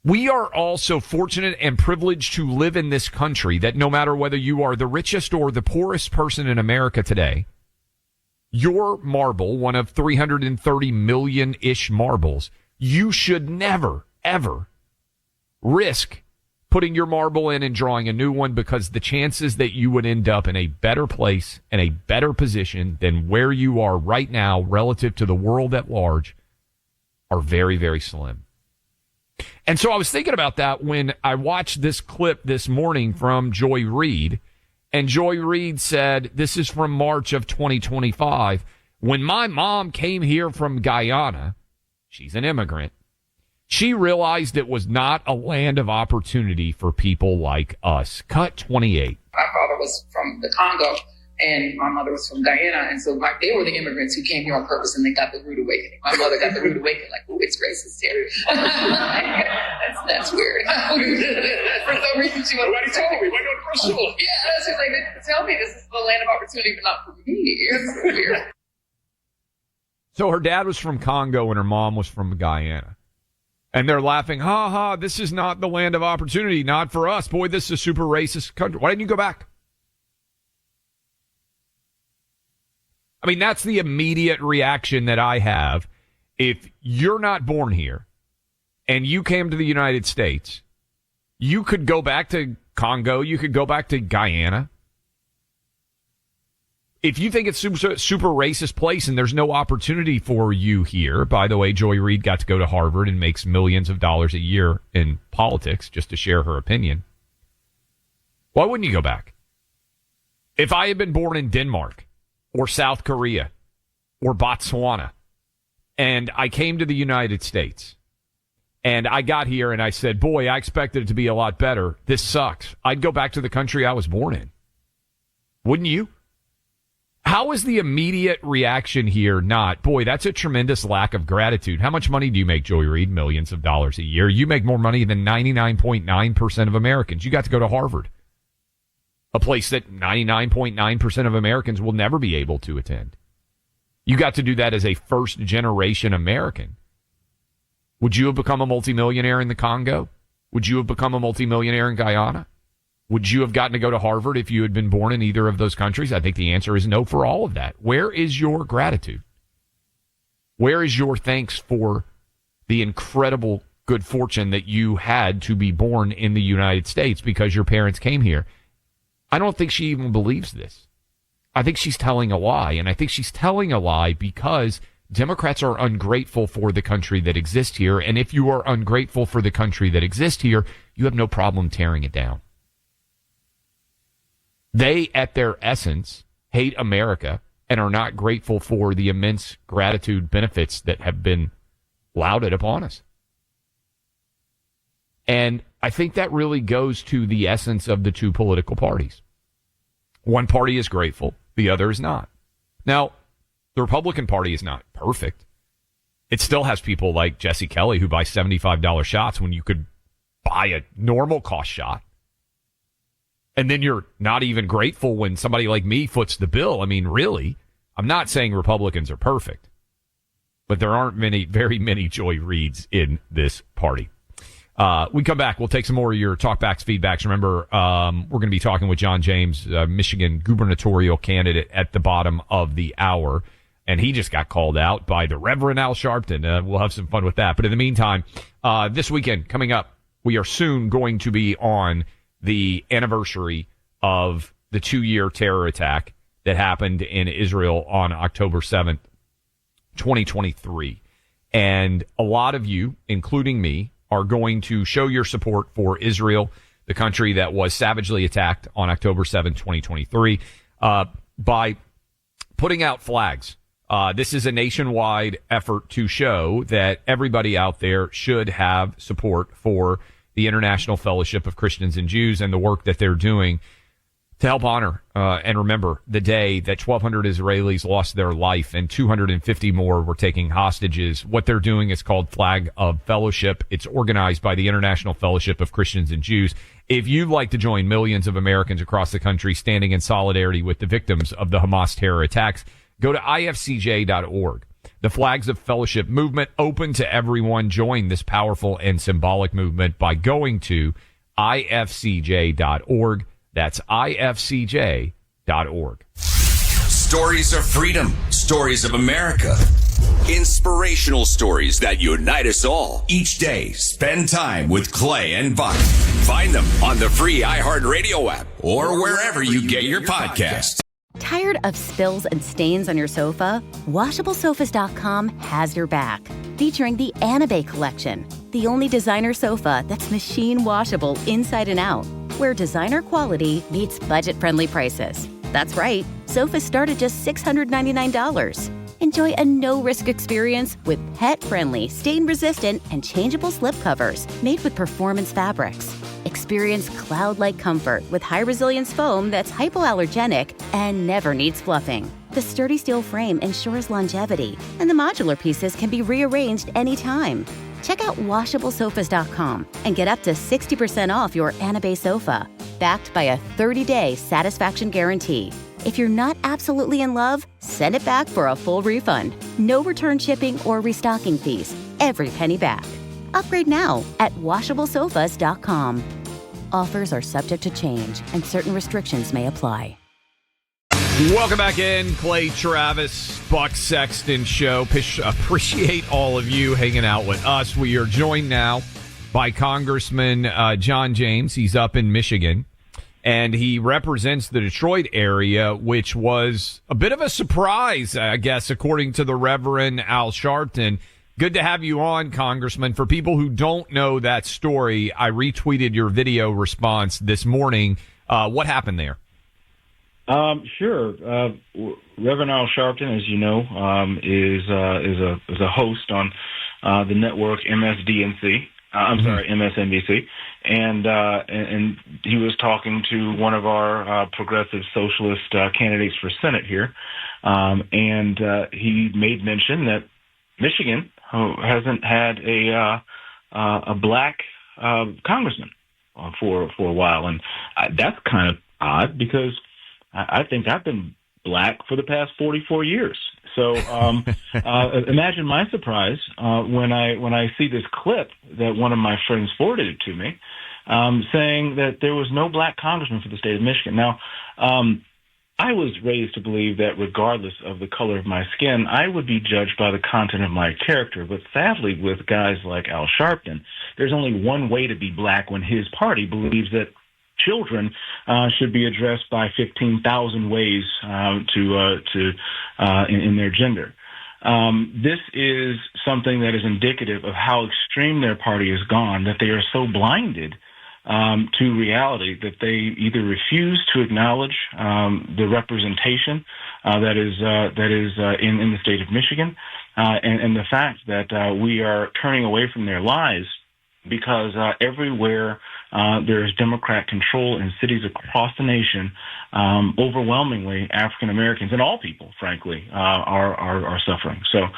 We are all so fortunate and privileged to live in this country that no matter whether you are the richest or the poorest person in America today, your marble, one of 330 million-ish marbles, you should never, ever risk putting your marble in and drawing a new one, because the chances that you would end up in a better place and a better position than where you are right now relative to the world at large are very, very slim. And so I was thinking about that when I watched this clip this morning from Joy Reid. And Joy Reid said, this is from March of 2025. When my mom came here from Guyana, she's an immigrant, she realized it was not a land of opportunity for people like us. Cut 28. My father was from the Congo, and my mother was from Guyana. And so they were the immigrants who came here on purpose, and they got the rude awakening. My mother got the rude awakening, like, oh, it's racist here. That's weird. For some reason, she was like, tell me, why go to school? Yeah, she's like, tell me this is the land of opportunity, but not for me. It's weird. So her dad was from Congo and her mom was from Guyana. And they're laughing, ha ha, this is not the land of opportunity, not for us. Boy, this is a super racist country. Why didn't you go back? I mean, that's the immediate reaction that I have. If you're not born here and you came to the United States, you could go back to Congo, you could go back to Guyana. If you think it's super racist place and there's no opportunity for you here, by the way, Joy Reid got to go to Harvard and makes millions of dollars a year in politics, just to share her opinion. Why wouldn't you go back? If I had been born in Denmark or South Korea or Botswana and I came to the United States and I got here and I said, boy, I expected it to be a lot better. This sucks. I'd go back to the country I was born in. Wouldn't you? How is the immediate reaction here not, boy, that's a tremendous lack of gratitude? How much money do you make, Joy Reid? Millions of dollars a year. You make more money than 99.9% of Americans. You got to go to Harvard, a place that 99.9% of Americans will never be able to attend. You got to do that as a first-generation American. Would you have become a multimillionaire in the Congo? Would you have become a multimillionaire in Guyana? Would you have gotten to go to Harvard if you had been born in either of those countries? I think the answer is no for all of that. Where is your gratitude? Where is your thanks for the incredible good fortune that you had to be born in the United States because your parents came here? I don't think she even believes this. I think she's telling a lie, and I think she's telling a lie because Democrats are ungrateful for the country that exists here, and if you are ungrateful for the country that exists here, you have no problem tearing it down. They, at their essence, hate America and are not grateful for the immense gratitude benefits that have been lauded upon us. And I think that really goes to the essence of the two political parties. One party is grateful, the other is not. Now, the Republican Party is not perfect. It still has people like Jesse Kelly who buy $75 shots when you could buy a normal cost shot. And then you're not even grateful when somebody like me foots the bill. I mean, really, I'm not saying Republicans are perfect, but there aren't very many Joy Reids in this party. We come back. We'll take some more of your talkbacks, feedbacks. Remember, we're going to be talking with John James, Michigan gubernatorial candidate, at the bottom of the hour. And he just got called out by the Reverend Al Sharpton. We'll have some fun with that. But in the meantime, this weekend coming up, we are soon going to be on the anniversary of the 2-year terror attack that happened in Israel on October 7th, 2023. And a lot of you, including me, are going to show your support for Israel the country that was savagely attacked on October 7, 2023, by putting out flags. This is a nationwide effort to show that everybody out there should have support for the International Fellowship of Christians and Jews and the work that they're doing to help honor and remember the day that 1,200 Israelis lost their life and 250 more were taking hostages. What they're doing is called Flag of Fellowship. It's organized by the International Fellowship of Christians and Jews. If you'd like to join millions of Americans across the country standing in solidarity with the victims of the Hamas terror attacks, go to ifcj.org. The Flags of Fellowship movement, open to everyone. Join this powerful and symbolic movement by going to ifcj.org. That's ifcj.org. Stories of freedom, stories of America, inspirational stories that unite us all. Each day, spend time with Clay and Buck. Find them on the free iHeartRadio app or wherever you get your podcasts. Tired of spills and stains on your sofa? WashableSofas.com has your back. Featuring the Annabay Collection, the only designer sofa that's machine washable inside and out, where designer quality meets budget-friendly prices. That's right, sofas start at just $699. Enjoy a no-risk experience with pet-friendly, stain-resistant, and changeable slipcovers made with performance fabrics. Experience cloud-like comfort with high-resilience foam that's hypoallergenic and never needs fluffing. The sturdy steel frame ensures longevity, and the modular pieces can be rearranged anytime. Check out WashableSofas.com and get up to 60% off your Annabay sofa, backed by a 30-day satisfaction guarantee. If you're not absolutely in love, send it back for a full refund. No return shipping or restocking fees. Every penny back. Upgrade now at WashableSofas.com. Offers are subject to change, and certain restrictions may apply. Welcome back in, Clay Travis, Buck Sexton Show. Appreciate all of you hanging out with us. We are joined now by Congressman John James. He's up in Michigan, and he represents the Detroit area, which was a bit of a surprise, I guess, according to the Reverend Al Sharpton. Good to have you on, Congressman. For people who don't know that story, I retweeted your video response this morning. What happened there? Sure. Reverend Al Sharpton, as you know, is a host on the network MSNBC, and he was talking to one of our progressive socialist candidates for Senate here, and he made mention that Michigan hasn't had a black congressman for a while, and that's kind of odd because I think I've been black for the past 44 years. So imagine my surprise when I see this clip that one of my friends forwarded to me, saying that there was no black congressman for the state of Michigan. Now, I was raised to believe that regardless of the color of my skin, I would be judged by the content of my character. But sadly, with guys like Al Sharpton, there's only one way to be black when his party believes that children should be addressed by 15,000 ways in their gender. This is something that is indicative of how extreme their party has gone, that they are so blinded to reality that they either refuse to acknowledge the representation that is in the state of Michigan, and the fact that we are turning away from their lies because everywhere there is Democrat control in cities across the nation, overwhelmingly African Americans and all people, frankly, are suffering. So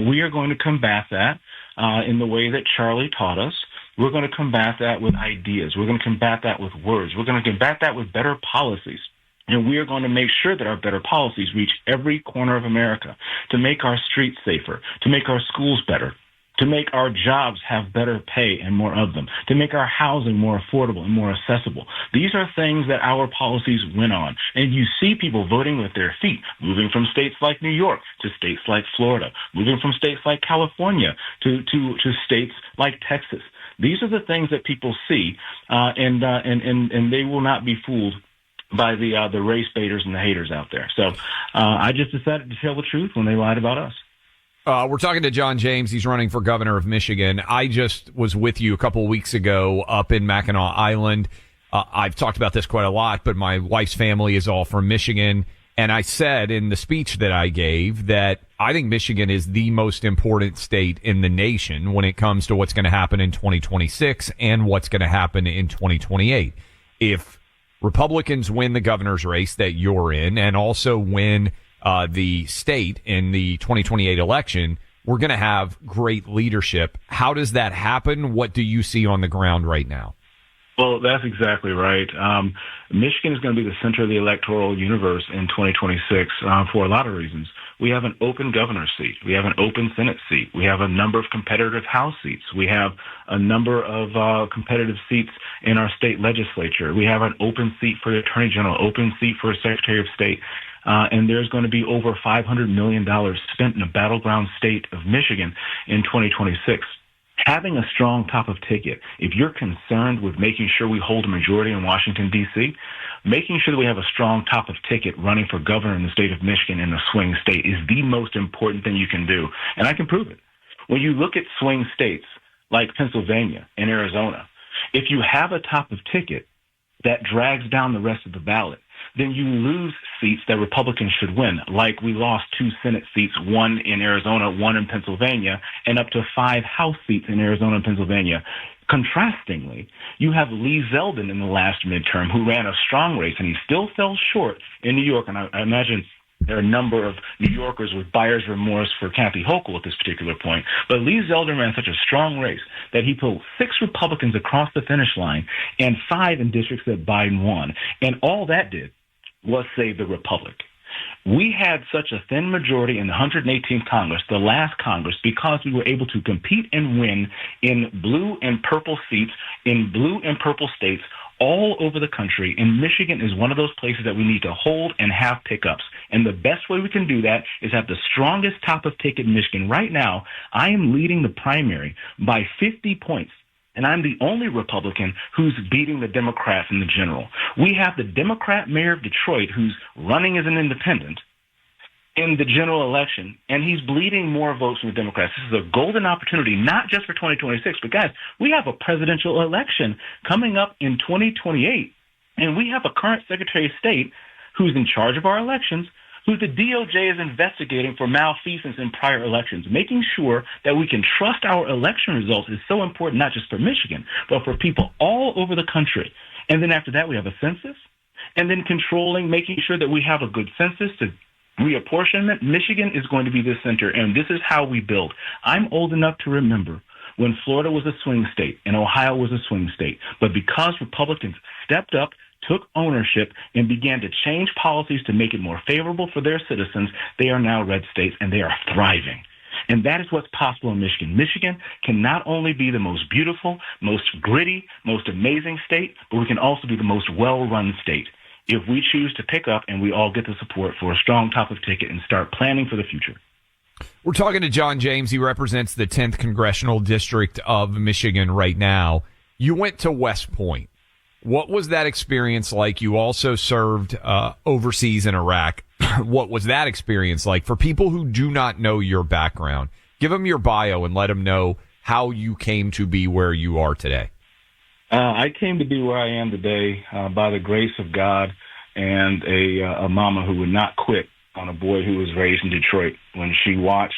we are going to combat that in the way that Charlie taught us. We're going to combat that with ideas. We're going to combat that with words. We're going to combat that with better policies. And we are going to make sure that our better policies reach every corner of America to make our streets safer, to make our schools better, to make our jobs have better pay and more of them, to make our housing more affordable and more accessible. These are things that our policies win on. And you see people voting with their feet, moving from states like New York to states like Florida, moving from states like California to states like Texas. These are the things that people see, and they will not be fooled by the race baiters and the haters out there. So I just decided to tell the truth when they lied about us. We're talking to John James. He's running for governor of Michigan. I just was with you a couple of weeks ago up in Mackinac Island. I've talked about this quite a lot, but my wife's family is all from Michigan. And I said in the speech that I gave that I think Michigan is the most important state in the nation when it comes to what's going to happen in 2026 and what's going to happen in 2028. If Republicans win the governor's race that you're in and also win the state in the 2028 election, we're going to have great leadership. How does that happen? What do you see on the ground right now? Well, that's exactly right. Michigan is going to be the center of the electoral universe in 2026 for a lot of reasons. We have an open governor's seat. We have an open Senate seat. We have a number of competitive House seats. We have a number of competitive seats in our state legislature. We have an open seat for the Attorney General, open seat for Secretary of State. And there's going to be over $500 million spent in the battleground state of Michigan in 2026. Having a strong top of ticket, if you're concerned with making sure we hold a majority in Washington, D.C., making sure that we have a strong top of ticket running for governor in the state of Michigan in a swing state is the most important thing you can do. And I can prove it. When you look at swing states like Pennsylvania and Arizona, if you have a top of ticket that drags down the rest of the ballot, then you lose seats that Republicans should win, like we lost 2 Senate seats, 1 in Arizona, 1 in Pennsylvania, and up to 5 House seats in Arizona and Pennsylvania. Contrastingly, you have Lee Zeldin in the last midterm who ran a strong race, and he still fell short in New York. And I imagine there are a number of New Yorkers with buyer's remorse for Kathy Hochul at this particular point. But Lee Zeldin ran such a strong race that he pulled 6 Republicans across the finish line and 5 in districts that Biden won. And all that did was save the republic. We had such a thin majority in the 118th Congress, the last Congress, because we were able to compete and win in blue and purple seats, in blue and purple states all over the country. And Michigan is one of those places that we need to hold and have pickups. And the best way we can do that is have the strongest top of ticket in Michigan. Right now, I am leading the primary by 50 points. And I'm the only Republican who's beating the Democrats in the general. We have the Democrat mayor of Detroit who's running as an independent in the general election, and he's bleeding more votes from the Democrats. This is a golden opportunity, not just for 2026, but guys, we have a presidential election coming up in 2028, and we have a current Secretary of State who's in charge of our elections, who the DOJ is investigating for malfeasance in prior elections. Making sure that we can trust our election results is so important, not just for Michigan, but for people all over the country. And then after that, we have a census, and then controlling, making sure that we have a good census to reapportionment. Michigan is going to be the center, and this is how we build. I'm old enough to remember when Florida was a swing state and Ohio was a swing state, but because Republicans stepped up, took ownership, and began to change policies to make it more favorable for their citizens, they are now red states, and they are thriving. And that is what's possible in Michigan. Michigan can not only be the most beautiful, most gritty, most amazing state, but we can also be the most well-run state if we choose to pick up and we all get the support for a strong top of ticket and start planning for the future. We're talking to John James. He represents the 10th Congressional District of Michigan right now. You went to West Point. What was that experience like? You also served overseas in Iraq. What was that experience like? For people who do not know your background, give them your bio and let them know how you came to be where you are today. I came to be where I am today by the grace of God and a mama who would not quit on a boy who was raised in Detroit when she watched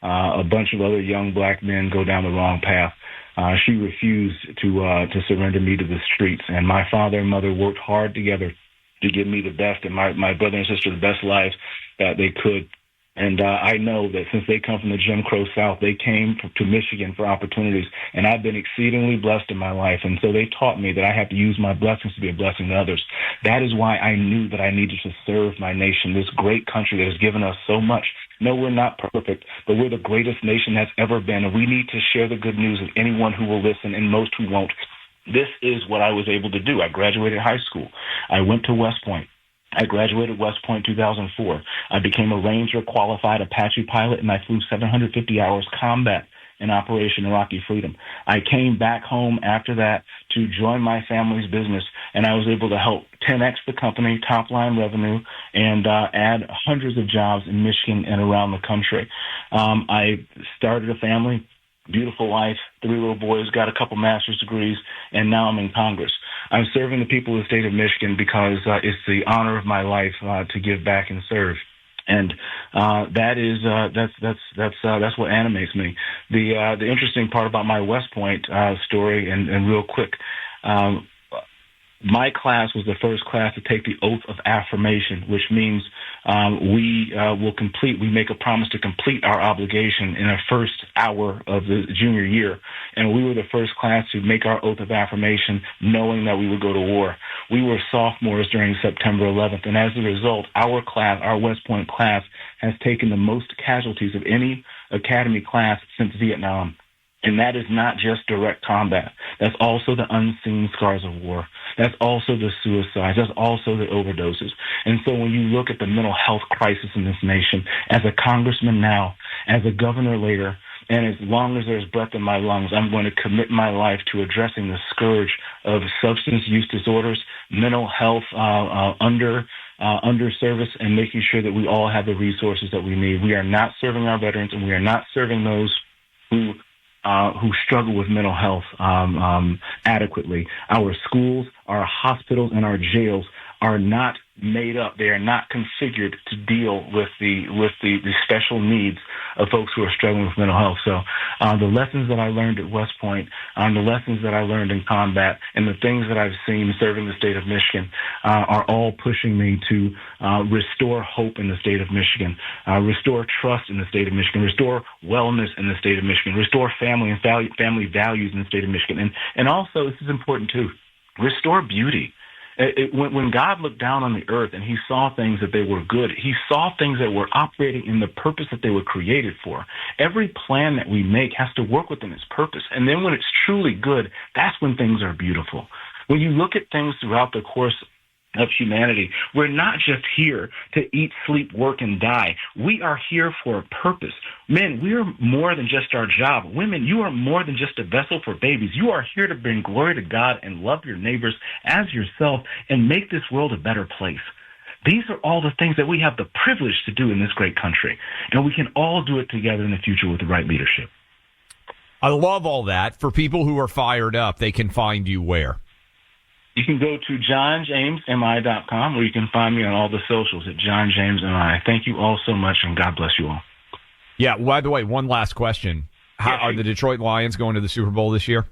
a bunch of other young black men go down the wrong path. She refused to surrender me to the streets, and my father and mother worked hard together to give me the best and my brother and sister the best lives that they could. And I know that since they come from the Jim Crow South, they came to Michigan for opportunities, and I've been exceedingly blessed in my life. And so they taught me that I have to use my blessings to be a blessing to others. That is why I knew that I needed to serve my nation, this great country that has given us so much. No, we're not perfect, but we're the greatest nation that's ever been, and we need to share the good news with anyone who will listen and most who won't. This is what I was able to do. I graduated high school. I went to West Point. I graduated West Point in 2004. I became a Ranger qualified Apache pilot, and I flew 750 hours combat in Operation Iraqi Freedom. I came back home after that to join my family's business, and I was able to help 10x the company, top line revenue, and add hundreds of jobs in Michigan and around the country. I started a family, beautiful wife, 3 little boys, got a couple master's degrees, and now I'm in Congress. I'm serving the people of the state of Michigan because it's the honor of my life to give back and serve. And that's what animates me. The interesting part about my West Point story, and real quick, my class was the first class to take the oath of affirmation, which means we make a promise to complete our obligation in the first hour of the junior year. And we were the first class to make our oath of affirmation knowing that we would go to war. We were sophomores during September 11th, and as a result, our class, our West Point class, has taken the most casualties of any academy class since Vietnam. And that is not just direct combat. That's also the unseen scars of war. That's also the suicides. That's also the overdoses. And so when you look at the mental health crisis in this nation, as a congressman now, as a governor later, and as long as there's breath in my lungs, I'm going to commit my life to addressing the scourge of substance use disorders, mental health underservice, and making sure that we all have the resources that we need. We are not serving our veterans, and we are not serving those who struggle with mental health adequately. Our schools, our hospitals, and our jails are not made up. They are not configured to deal with the special needs of folks who are struggling with mental health. So the lessons that I learned at West Point, the lessons that I learned in combat, and the things that I've seen serving the state of Michigan are all pushing me to restore hope in the state of Michigan, restore trust in the state of Michigan, restore wellness in the state of Michigan, restore family and family values in the state of Michigan, and also, this is important too, restore beauty. When God looked down on the earth and he saw things that they were good, he saw things that were operating in the purpose that they were created for. Every plan that we make has to work within its purpose. And then when it's truly good, that's when things are beautiful. When you look at things throughout the course of humanity, we're not just here to eat, sleep, work, and die. We are here for a purpose. Men, we are more than just our job. Women, you are more than just a vessel for babies. You are here to bring glory to God and love your neighbors as yourself and make this world a better place. These are all the things that we have the privilege to do in this great country, and we can all do it together in the future with the right leadership. I love all that. For people who are fired up, they can find you where? You can go to johnjamesmi.com, or you can find me on all the socials at johnjamesmi. Thank you all so much, and God bless you all. Yeah, by the way, one last question. Are the Detroit Lions going to the Super Bowl this year?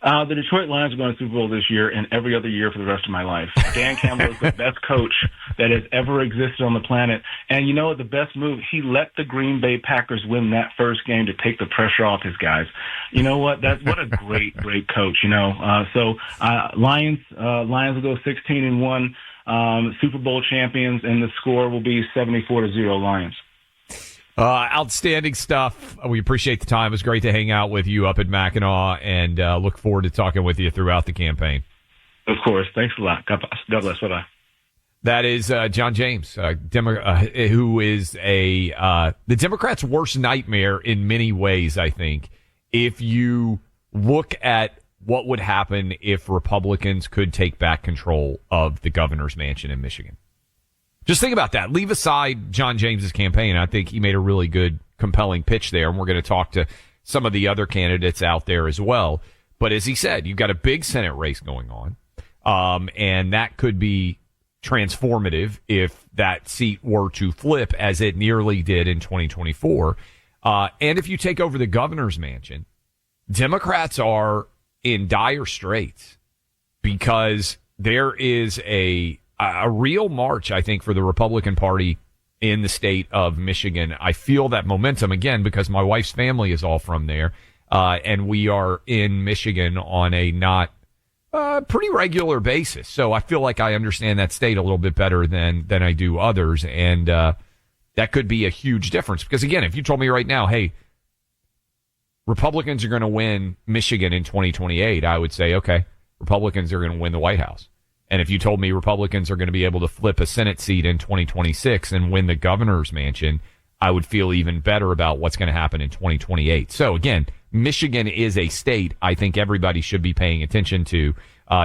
The Detroit Lions are going to the Super Bowl this year and every other year for the rest of my life. Dan Campbell is the best coach that has ever existed on the planet. And you know what? The best move, he let the Green Bay Packers win that first game to take the pressure off his guys. You know what? What a great coach, you know. Lions will go 16-1, Super Bowl champions, and the score will be 74-0 Lions. Outstanding stuff. We appreciate the time. It was great to hang out with you up at Mackinac, and look forward to talking with you throughout the campaign. Of course. Thanks a lot. God bless. Bye-bye. That is John James, who is the Democrats' worst nightmare in many ways, I think, if you look at what would happen if Republicans could take back control of the governor's mansion in Michigan. Just think about that. Leave aside John James's campaign. I think he made a really good, compelling pitch there, and we're going to talk to some of the other candidates out there as well. But as he said, you've got a big Senate race going on, and that could be transformative if that seat were to flip, as it nearly did in 2024. And if you take over the governor's mansion, Democrats are in dire straits because there is a real march, I think, for the Republican Party in the state of Michigan. I feel that momentum, again, because my wife's family is all from there, and we are in Michigan on a not pretty regular basis. So I feel like I understand that state a little bit better than I do others, and that could be a huge difference. Because, again, if you told me right now, hey, Republicans are going to win Michigan in 2028, I would say, okay, Republicans are going to win the White House. And if you told me Republicans are going to be able to flip a Senate seat in 2026 and win the governor's mansion, I would feel even better about what's going to happen in 2028. So again, Michigan is a state I think everybody should be paying attention to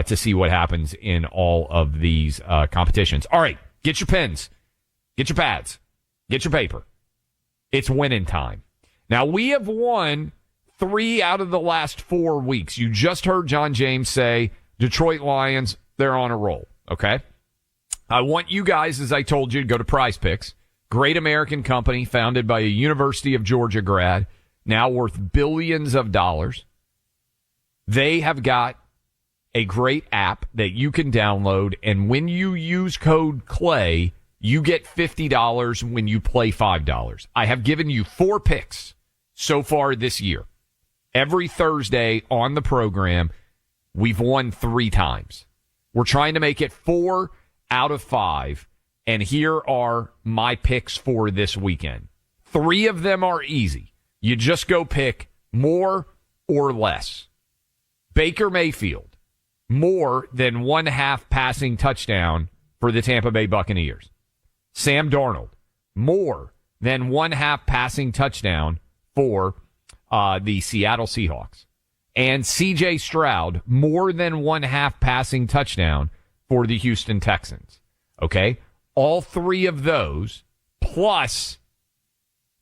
see what happens in all of these competitions. All right, get your pens, get your pads, get your paper. It's winning time. Now, we have won 3 out of the last 4 weeks. You just heard John James say Detroit Lions, they're on a roll, okay? I want you guys, as I told you, to go to Prize Picks. Great American company founded by a University of Georgia grad, now worth billions of dollars. They have got a great app that you can download, and when you use code CLAY, you get $50 when you play $5. I have given you 4 picks so far this year. Every Thursday on the program, we've won 3 times. We're trying to make it 4 out of 5, and here are my picks for this weekend. 3 of them are easy. You just go pick more or less. Baker Mayfield, more than 1/2 passing touchdown for the Tampa Bay Buccaneers. Sam Darnold, more than 1/2 passing touchdown for the Seattle Seahawks. And C.J. Stroud, more than 1/2 passing touchdown for the Houston Texans. Okay? All 3 of those, plus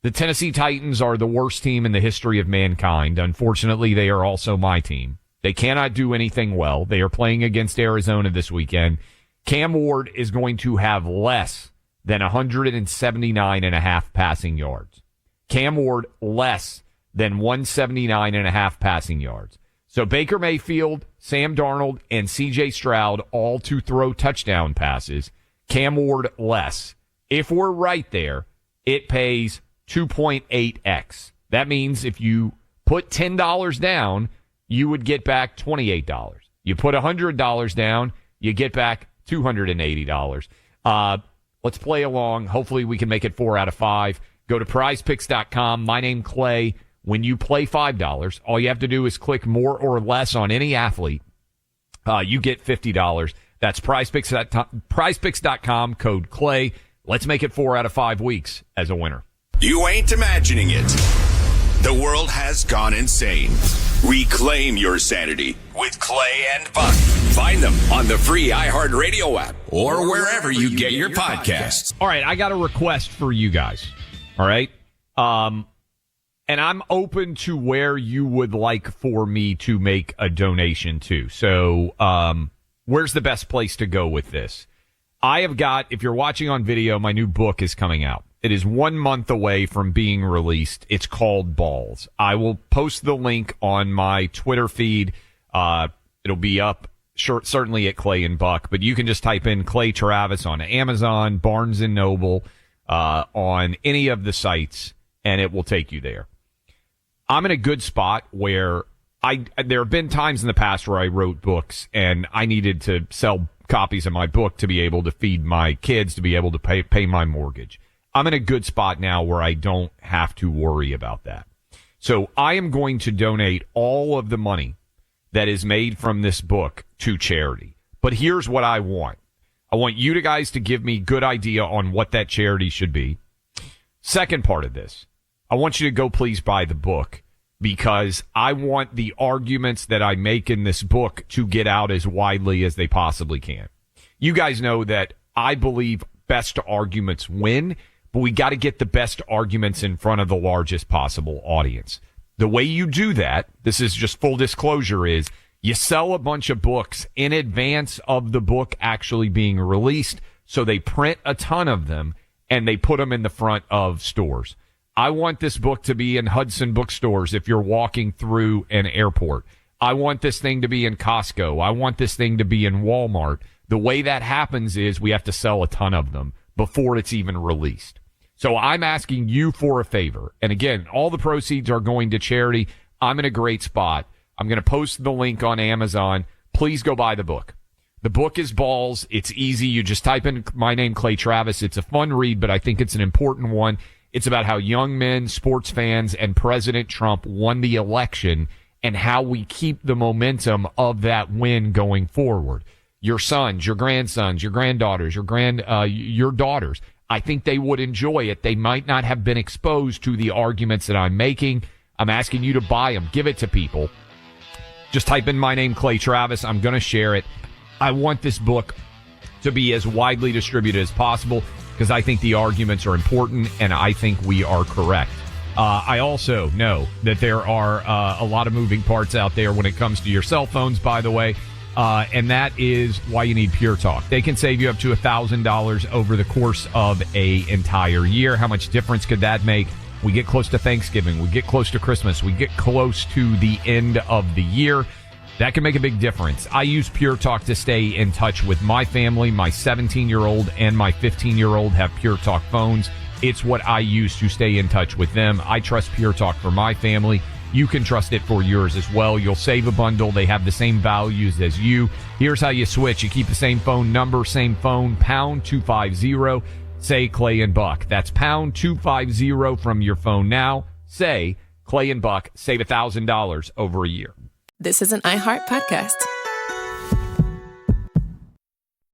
the Tennessee Titans are the worst team in the history of mankind. Unfortunately, they are also my team. They cannot do anything well. They are playing against Arizona this weekend. Cam Ward is going to have less than 179.5 passing yards. Cam Ward, less than 179.5 passing yards. So Baker Mayfield, Sam Darnold, and C.J. Stroud all to throw touchdown passes. Cam Ward, less. If we're right there, it pays 2.8x. That means if you put $10 down, you would get back $28. You put $100 down, you get back $280. Let's play along. Hopefully we can make it 4 out of 5. Go to prizepicks.com. My name, Clay. When you play $5, all you have to do is click more or less on any athlete. You get $50. That's prizepicks.com, code Clay. Let's make it 4 out of 5 weeks as a winner. You ain't imagining it. The world has gone insane. Reclaim your sanity with Clay and Buck. Find them on the free iHeartRadio app or wherever you get your podcasts. All right, I got a request for you guys. All right? And I'm open to where you would like for me to make a donation to. So, where's the best place to go with this? I have got, if you're watching on video, my new book is coming out. It is 1 month away from being released. It's called Balls. I will post the link on my Twitter feed. It'll be up certainly at Clay and Buck, but you can just type in Clay Travis on Amazon, Barnes & Noble, on any of the sites, and it will take you there. I'm in a good spot where there have been times in the past where I wrote books and I needed to sell copies of my book to be able to feed my kids, to be able to pay my mortgage. I'm in a good spot now where I don't have to worry about that. So I am going to donate all of the money that is made from this book to charity. But here's what I want. I want you guys to give me good idea on what that charity should be. Second part of this, I want you to go please buy the book, because I want the arguments that I make in this book to get out as widely as they possibly can. You guys know that I believe best arguments win, but we got to get the best arguments in front of the largest possible audience. The way you do that, this is just full disclosure, is you sell a bunch of books in advance of the book actually being released, so they print a ton of them and they put them in the front of stores. I want this book to be in Hudson bookstores if you're walking through an airport. I want this thing to be in Costco. I want this thing to be in Walmart. The way that happens is we have to sell a ton of them before it's even released. So I'm asking you for a favor. And again, all the proceeds are going to charity. I'm in a great spot. I'm going to post the link on Amazon. Please go buy the book. The book is Balls. It's easy. You just type in my name, Clay Travis. It's a fun read, but I think it's an important one. It's about how young men, sports fans, and President Trump won the election and how we keep the momentum of that win going forward. Your sons, your grandsons, your granddaughters, your daughters. I think they would enjoy it. They might not have been exposed to the arguments that I'm making. I'm asking you to buy them. Give it to people. Just type in my name, Clay Travis. I'm going to share it. I want this book to be as widely distributed as possible because I think the arguments are important and I think we are correct. I also know that there are a lot of moving parts out there when it comes to your cell phones, by the way, and that is why you need Pure Talk. They can save you up to $1,000 over the course of an entire year. How much difference could that make? We get close to Thanksgiving. We get close to Christmas. We get close to the end of the year. That can make a big difference. I use Pure Talk to stay in touch with my family. My 17-year-old and my 15-year-old have Pure Talk phones. It's what I use to stay in touch with them. I trust Pure Talk for my family. You can trust it for yours as well. You'll save a bundle. They have the same values as you. Here's how you switch. You keep the same phone number, same phone, pound 250. Say Clay and Buck. That's pound 250 from your phone now. Say Clay and Buck. Save $1,000 over a year. This is an iHeart podcast.